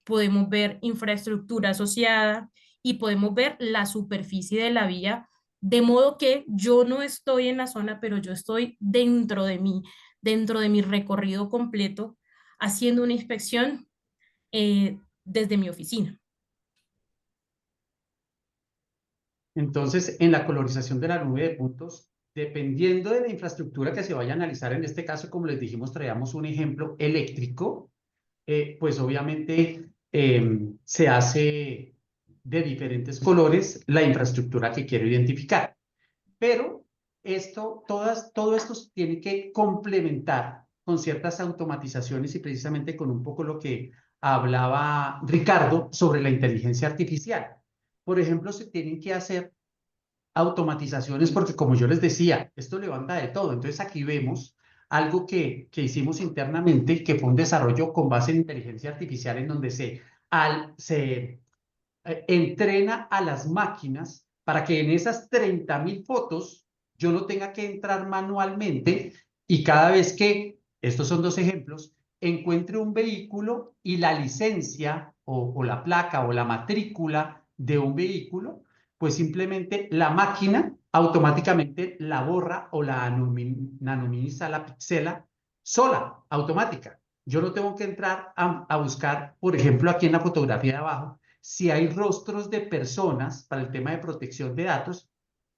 podemos ver infraestructura asociada y podemos ver la superficie de la vía, de modo que yo no estoy en la zona, pero yo estoy dentro de mi recorrido completo, haciendo una inspección desde mi oficina.
Entonces, en la colorización de la nube de puntos, dependiendo de la infraestructura que se vaya a analizar, en este caso, como les dijimos, traíamos un ejemplo eléctrico, pues obviamente se hace de diferentes colores la infraestructura que quiero identificar. Pero todo esto se tiene que complementar con ciertas automatizaciones y precisamente con un poco lo que hablaba Ricardo sobre la inteligencia artificial. Por ejemplo, se tienen que hacer automatizaciones porque, como yo les decía, esto levanta de todo. Entonces aquí vemos algo que hicimos internamente, que fue un desarrollo con base en inteligencia artificial en donde se entrena a las máquinas para que en esas 30.000 fotos yo no tenga que entrar manualmente y cada vez que, estos son dos ejemplos, encuentre un vehículo y la licencia o la placa o la matrícula de un vehículo, pues simplemente la máquina automáticamente la borra o la anonimiza, la pixela sola, automática. Yo no tengo que entrar a buscar, por ejemplo, aquí en la fotografía de abajo, si hay rostros de personas para el tema de protección de datos,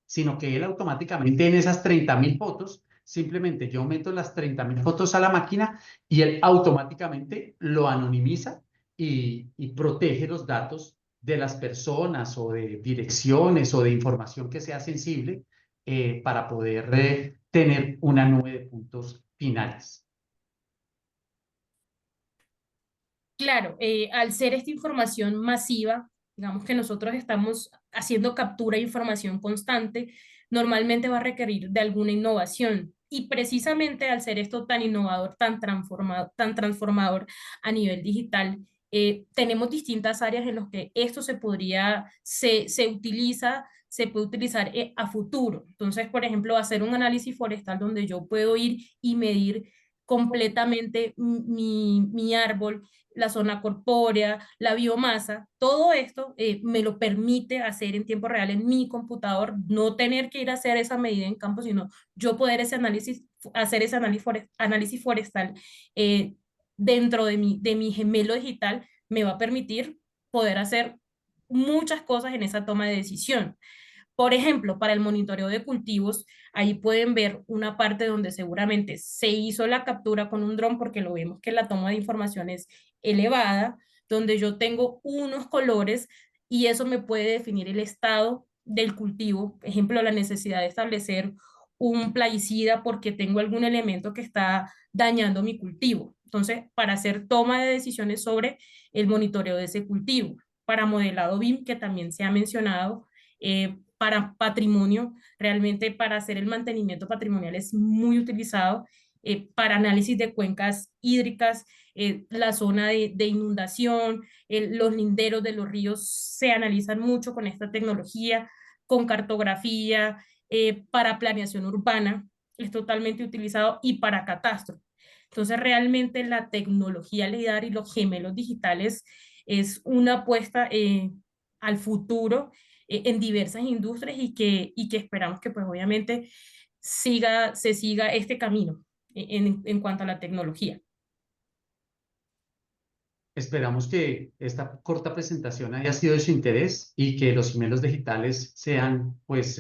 sino que él automáticamente en esas 30.000 fotos, simplemente yo meto las 30.000 fotos a la máquina y él automáticamente lo anonimiza y protege los datos de las personas o de direcciones o de información que sea sensible para poder tener una nube de puntos finales.
Claro, al ser esta información masiva, digamos que nosotros estamos haciendo captura de información constante, normalmente va a requerir de alguna innovación. Y precisamente al ser esto tan innovador, tan transformador a nivel digital, tenemos distintas áreas en las que esto se puede utilizar a futuro. Entonces, por ejemplo, hacer un análisis forestal donde yo puedo ir y medir completamente mi árbol, la zona corpórea, la biomasa, todo esto me lo permite hacer en tiempo real en mi computador, no tener que ir a hacer esa medida en campo, sino yo poder hacer ese análisis forestal dentro de mi gemelo digital, me va a permitir poder hacer muchas cosas en esa toma de decisión. Por ejemplo, para el monitoreo de cultivos, ahí pueden ver una parte donde seguramente se hizo la captura con un dron porque lo vemos que la toma de información es elevada, donde yo tengo unos colores y eso me puede definir el estado del cultivo. Por ejemplo, la necesidad de establecer un plaguicida porque tengo algún elemento que está dañando mi cultivo. Entonces, para hacer toma de decisiones sobre el monitoreo de ese cultivo. Para modelado BIM, que también se ha mencionado, para patrimonio, realmente para hacer el mantenimiento patrimonial es muy utilizado, para análisis de cuencas hídricas, la zona de inundación, los linderos de los ríos se analizan mucho con esta tecnología, con cartografía, para planeación urbana, es totalmente utilizado y para catastro. Entonces, realmente la tecnología LIDAR y los gemelos digitales es una apuesta al futuro en diversas industrias y que esperamos que pues obviamente se siga este camino en cuanto a la tecnología.
Esperamos que esta corta presentación haya sido de su interés y que los gemelos digitales sean pues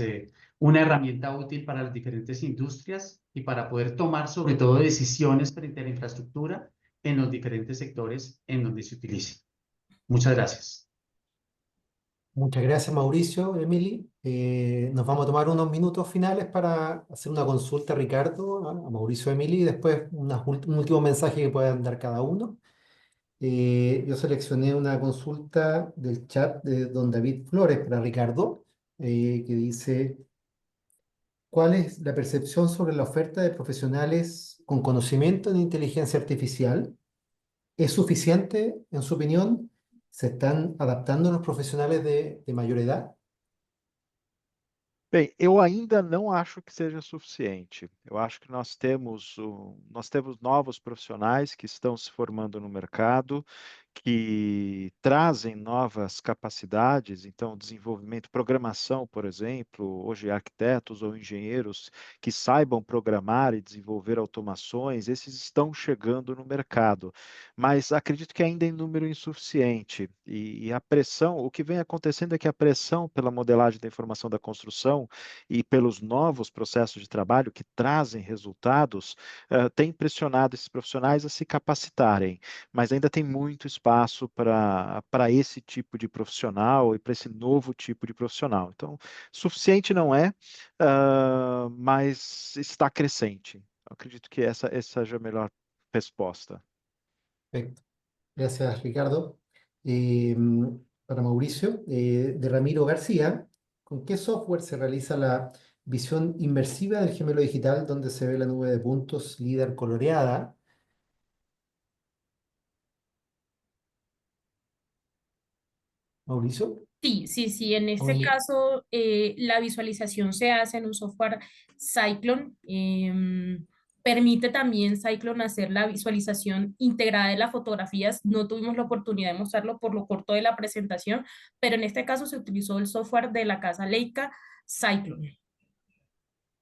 una herramienta útil para las diferentes industrias y para poder tomar sobre todo decisiones frente a la infraestructura en los diferentes sectores en donde se utilice. Muchas gracias.
Muchas gracias, Mauricio, Emily. Nos vamos a tomar unos minutos finales para hacer una consulta a Ricardo, a Mauricio, Emily, y después un último mensaje que puedan dar cada uno. Yo seleccioné una consulta del chat de don David Flores para Ricardo, que dice, ¿cuál es la percepción sobre la oferta de profesionales con conocimiento en inteligencia artificial? ¿Es suficiente, en su opinión? ¿Se están adaptando los profesionales de mayor edad?
Bem, eu ainda não acho que seja suficiente. Eu acho que nós temos novos profissionais que estão se formando no mercado, que trazem novas capacidades, então desenvolvimento, programação, por exemplo, hoje arquitetos ou engenheiros que saibam programar e desenvolver automações, esses estão chegando no mercado, mas acredito que ainda em número insuficiente, e a pressão, o que vem acontecendo é que a pressão pela modelagem da informação da construção e pelos novos processos de trabalho que trazem resultados, tem pressionado esses profissionais a se capacitarem, mas ainda tem muito espaço para esse tipo de profissional e para esse novo tipo de profissional. Então, suficiente não é, mas está crescente. Eu acredito que essa seja a melhor resposta.
Perfecto. Gracias, Ricardo. Eh, para Mauricio, de Ramiro García, ¿con qué software se realiza la visión inmersiva del gemelo digital donde se ve la nube de puntos líder coloreada? Mauricio,
Sí, en este
oye,
caso la visualización se hace en un software Cyclone. Permite también Cyclone hacer la visualización integrada de las fotografías. No tuvimos la oportunidad de mostrarlo por lo corto de la presentación, pero en este caso se utilizó el software de la casa Leica, Cyclone.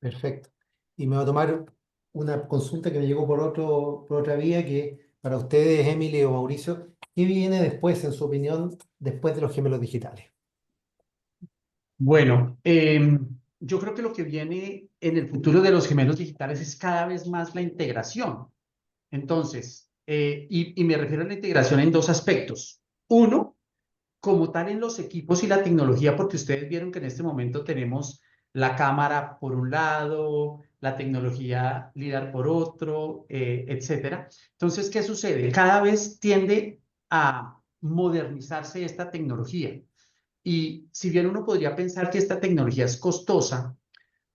perfecto. Y me voy a tomar una consulta que me llegó por otra vía, que para ustedes, Emily o Mauricio, ¿qué viene después, en su opinión, después de los gemelos digitales?
Bueno, yo creo que lo que viene en el futuro de los gemelos digitales es cada vez más la integración. Entonces, y me refiero a la integración en dos aspectos. Uno, como tal en los equipos y la tecnología, porque ustedes vieron que en este momento tenemos la cámara por un lado, la tecnología LIDAR por otro, etcétera. Entonces, ¿qué sucede? Cada vez tiende a modernizarse esta tecnología. Y si bien uno podría pensar que esta tecnología es costosa,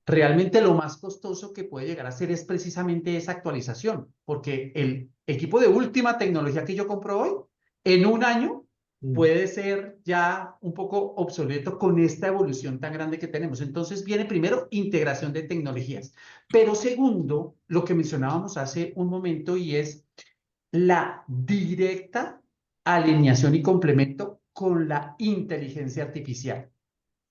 realmente lo más costoso que puede llegar a ser es precisamente esa actualización, porque el equipo de última tecnología que yo compro hoy, en un año, puede ser ya un poco obsoleto con esta evolución tan grande que tenemos. Entonces viene primero integración de tecnologías, pero segundo, lo que mencionábamos hace un momento y es la directa alineación y complemento con la inteligencia artificial.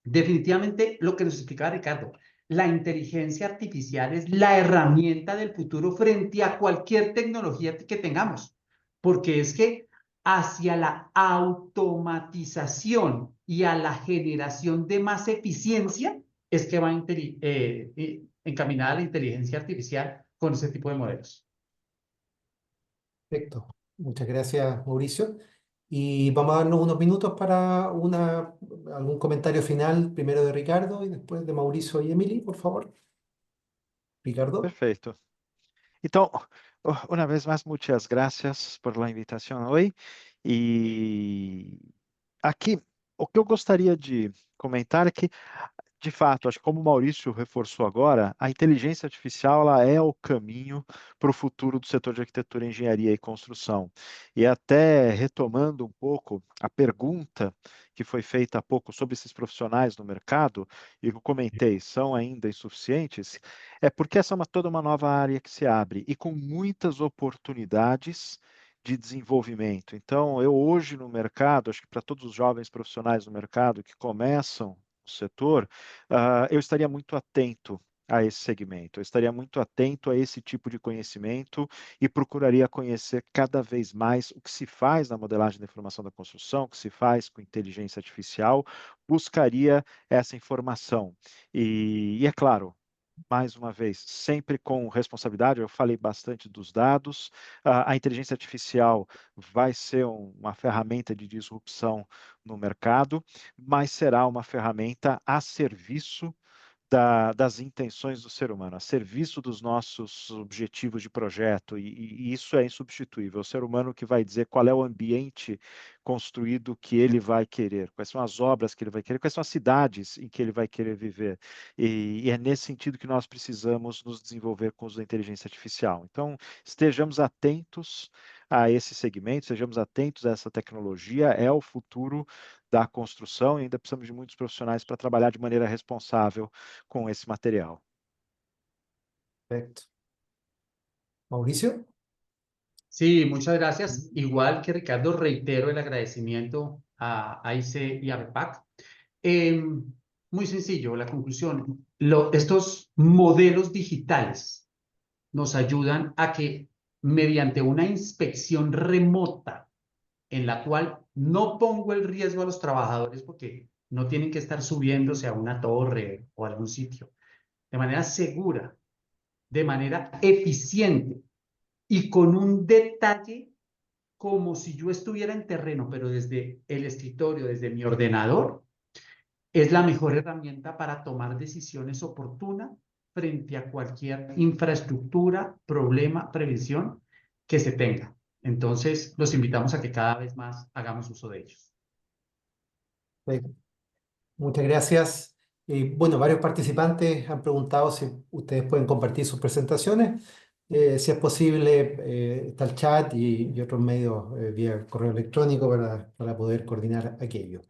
Definitivamente lo que nos explicaba Ricardo, la inteligencia artificial es la herramienta del futuro frente a cualquier tecnología que tengamos, porque es que hacia la automatización y a la generación de más eficiencia es que va encaminada la inteligencia artificial con ese tipo de modelos.
Perfecto. Muchas gracias, Mauricio. Y vamos a darnos unos minutos para algún comentario final, primero de Ricardo y después de Mauricio y Emily, por favor. Ricardo.
Perfeito. Então, uma vez mais, muitas graças por la invitação hoje. E aqui, o que eu gostaria de comentar é que, de fato, acho que como o Maurício reforçou agora, a inteligência artificial ela é o caminho para o futuro do setor de arquitetura, engenharia e construção. E até retomando um pouco a pergunta que foi feita há pouco sobre esses profissionais no mercado, e que eu comentei, são ainda insuficientes, é porque essa é toda uma nova área que se abre e com muitas oportunidades de desenvolvimento. Então, eu hoje no mercado, acho que para todos os jovens profissionais no mercado que começam no setor, eu estaria muito atento a esse segmento, eu estaria muito atento a esse tipo de conhecimento e procuraria conhecer cada vez mais o que se faz na modelagem da informação da construção, o que se faz com inteligência artificial, buscaria essa informação. E é claro, mais uma vez, sempre com responsabilidade, eu falei bastante dos dados, a inteligência artificial vai ser uma ferramenta de disrupção no mercado, mas será uma ferramenta a serviço das intenções do ser humano, a serviço dos nossos objetivos de projeto, e isso é insubstituível. O ser humano que vai dizer qual é o ambiente construído que ele vai querer, quais são as obras que ele vai querer, quais são as cidades em que ele vai querer viver. E é nesse sentido que nós precisamos nos desenvolver com o uso da inteligência artificial. Então, estejamos atentos a esse segmento, sejamos atentos a essa tecnologia, é o futuro da construção e ainda precisamos de muitos profissionais para trabalhar de maneira responsável com esse material.
Perfecto. Mauricio.
Sí, muchas gracias. Igual que Ricardo, reitero el agradecimiento a AIC y a BEPAC. Muy sencillo, la conclusión. Estos modelos digitales nos ayudan a que mediante una inspección remota en la cual no pongo el riesgo a los trabajadores porque no tienen que estar subiéndose a una torre o a algún sitio, de manera segura, de manera eficiente y con un detalle como si yo estuviera en terreno, pero desde el escritorio, desde mi ordenador, es la mejor herramienta para tomar decisiones oportunas frente a cualquier infraestructura, problema, prevención que se tenga. Entonces, los invitamos a que cada vez más hagamos uso de ellos.
Muchas gracias. Bueno, varios participantes han preguntado si ustedes pueden compartir sus presentaciones. Si es posible, está el chat y otros medios vía correo electrónico para poder coordinar aquello.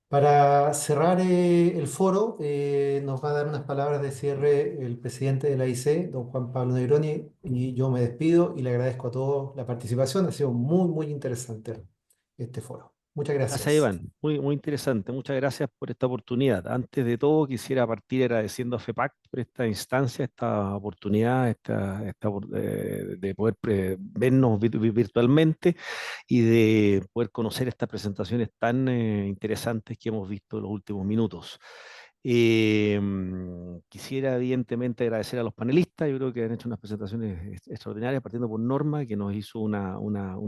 Para cerrar el foro, nos va a dar unas palabras de cierre el presidente de la AIC, don Juan Pablo Negroni, y yo me despido y le agradezco a todos la participación. Ha sido muy, muy interesante este foro. Muchas
Gracias,
gracias.
Iván. Muy, muy interesante. Muchas gracias por esta oportunidad. Antes de todo, quisiera partir agradeciendo a FEPAC por esta instancia, esta oportunidad, de poder vernos virtualmente y de poder conocer estas presentaciones tan interesantes que hemos visto en los últimos minutos. Quisiera evidentemente agradecer a los panelistas, yo creo que han hecho unas presentaciones extraordinarias, partiendo por Norma, que nos hizo una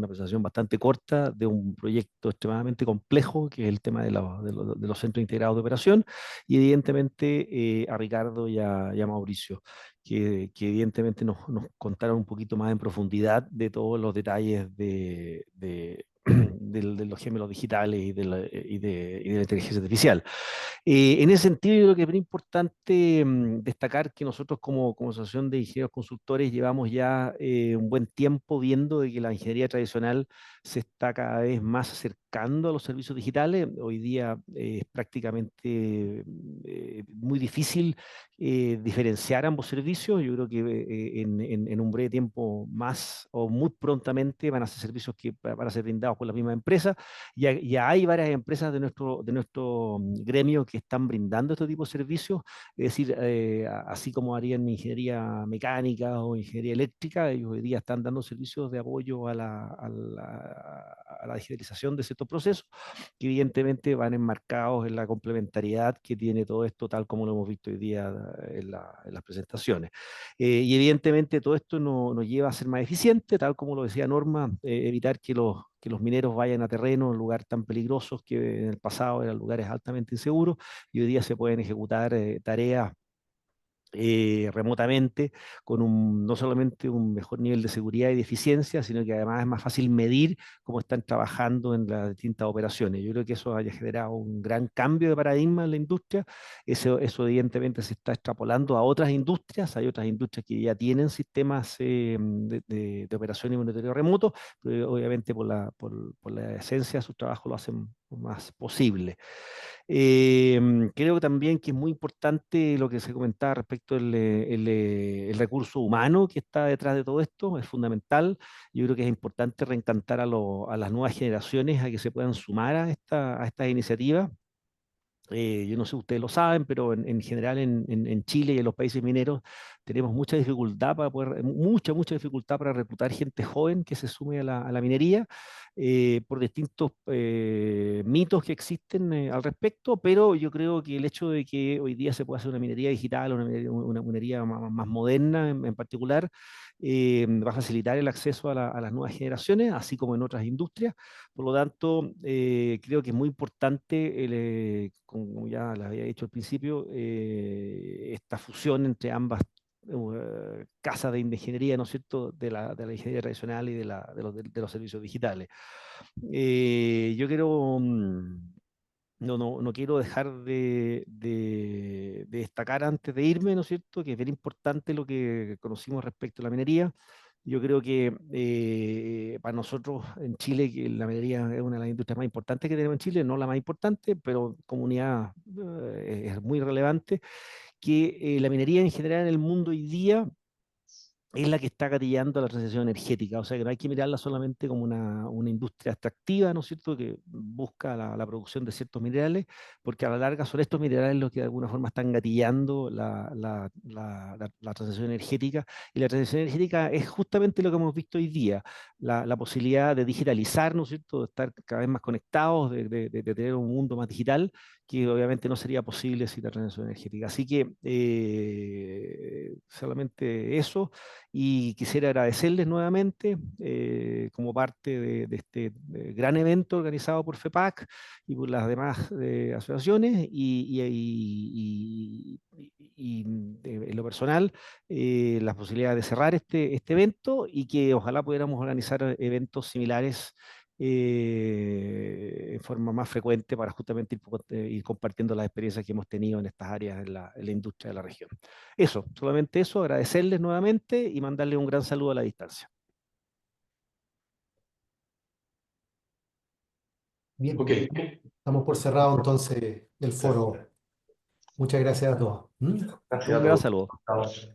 presentación bastante corta de un proyecto extremadamente complejo, que es el tema de los centros integrados de operación, y evidentemente a Ricardo y a Mauricio, que evidentemente nos contaron un poquito más en profundidad de todos los detalles de los gemelos digitales y de la inteligencia artificial. En ese sentido, yo creo que es muy importante destacar que nosotros como Asociación de Ingenieros Consultores llevamos ya un buen tiempo viendo de que la ingeniería tradicional se está cada vez más acercando a los servicios digitales. Hoy día es prácticamente muy difícil diferenciar ambos servicios. Yo creo que en un breve tiempo más o muy prontamente van a ser servicios que van a ser brindados por la misma empresa. Ya hay varias empresas de nuestro gremio que están brindando este tipo de servicios, es decir, así como harían ingeniería mecánica o ingeniería eléctrica, ellos hoy día están dando servicios de apoyo a la digitalización de ciertos procesos, que evidentemente van enmarcados en la complementariedad que tiene todo esto, tal como lo hemos visto hoy día en las presentaciones. Y evidentemente todo esto nos lleva a ser más eficiente, tal como lo decía Norma, evitar que los mineros vayan a terreno, lugares tan peligrosos que en el pasado eran lugares altamente inseguros, y hoy día se pueden ejecutar tareas remotamente, con no solamente un mejor nivel de seguridad y de eficiencia, sino que además es más fácil medir cómo están trabajando en las distintas operaciones. Yo creo que eso haya generado un gran cambio de paradigma en la industria. Eso evidentemente se está extrapolando a otras industrias. Hay otras industrias que ya tienen sistemas de operación y monitoreo remoto, pero obviamente por la esencia de su trabajo lo hacen más posible. Creo también que es muy importante lo que se comentaba respecto del recurso humano que está detrás de todo esto, es fundamental. Yo creo que es importante reencantar a las nuevas generaciones a que se puedan sumar a estas iniciativas. Yo no sé si ustedes lo saben, pero en general en Chile y en los países mineros tenemos mucha dificultad mucha dificultad para reclutar gente joven que se sume a la minería, por distintos mitos que existen al respecto, pero yo creo que el hecho de que hoy día se pueda hacer una minería digital, una minería más moderna en particular, va a facilitar el acceso a las nuevas generaciones, así como en otras industrias. Por lo tanto, creo que es muy importante, como ya les había dicho al principio, esta fusión entre ambas casas de ingeniería, ¿no es cierto?, de la ingeniería tradicional y de los servicios digitales. Yo quiero, no quiero dejar de destacar antes de irme, ¿no es cierto?, que es bien importante lo que conocimos respecto a la minería. Yo creo que para nosotros en Chile, que la minería es una de las industrias más importantes que tenemos en Chile, no la más importante, pero comunidad es muy relevante, que la minería en general en el mundo hoy día es la que está gatillando la transición energética. O sea que no hay que mirarla solamente como una industria extractiva, ¿no es cierto?, que busca la producción de ciertos minerales, porque a la larga son estos minerales los que de alguna forma están gatillando la transición energética. Y la transición energética es justamente lo que hemos visto hoy día, la posibilidad de digitalizar, ¿no es cierto?, de estar cada vez más conectados, de tener un mundo más digital, que obviamente no sería posible sin la transición energética. Así que solamente eso. Y quisiera agradecerles nuevamente como parte de este gran evento organizado por FEPAC y por las demás asociaciones en lo personal la posibilidad de cerrar este evento y que ojalá pudiéramos organizar eventos similares en forma más frecuente para justamente ir compartiendo las experiencias que hemos tenido en estas áreas en la industria de la región. Eso, solamente eso, agradecerles nuevamente y mandarles un gran saludo a la distancia.
Bien,
Ok,
estamos por cerrado entonces el foro. Muchas gracias a todos.
gracias
Un
a
gran
todos.
saludo.
Muchas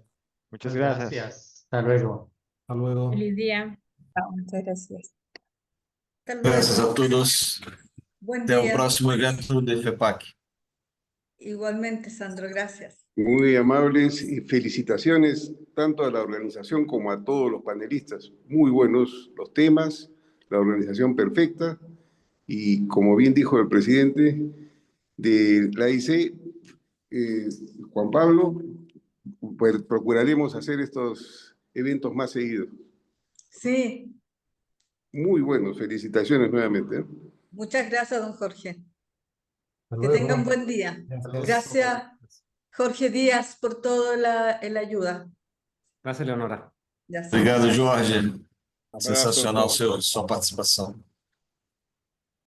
Muchas
gracias.
gracias. Hasta luego.
Hasta luego.
Feliz día.
Muchas gracias. Hasta
Graças
luego.
a todos.
Buen
Até o
día.
próximo evento de FEPAC.
Igualmente, Sandro, gracias.
Muy amables y felicitaciones tanto a la organización como a todos los panelistas. Muy buenos los temas, la organización perfecta y como bien dijo el presidente de la AIC, Juan Pablo, pues procuraremos hacer estos eventos más seguidos.
Sí,
Muy buenos, felicitaciones nuevamente, ¿eh?
muchas gracias, don Jorge.
Hasta
Que
luego.
tengan buen día.
Gracias.
Gracias, Jorge Díaz, por toda la ayuda.
Gracias, Leonora.
Gracias.
Obrigado, Jorge.
Abraço a
Sensacional
todos.
sua participação.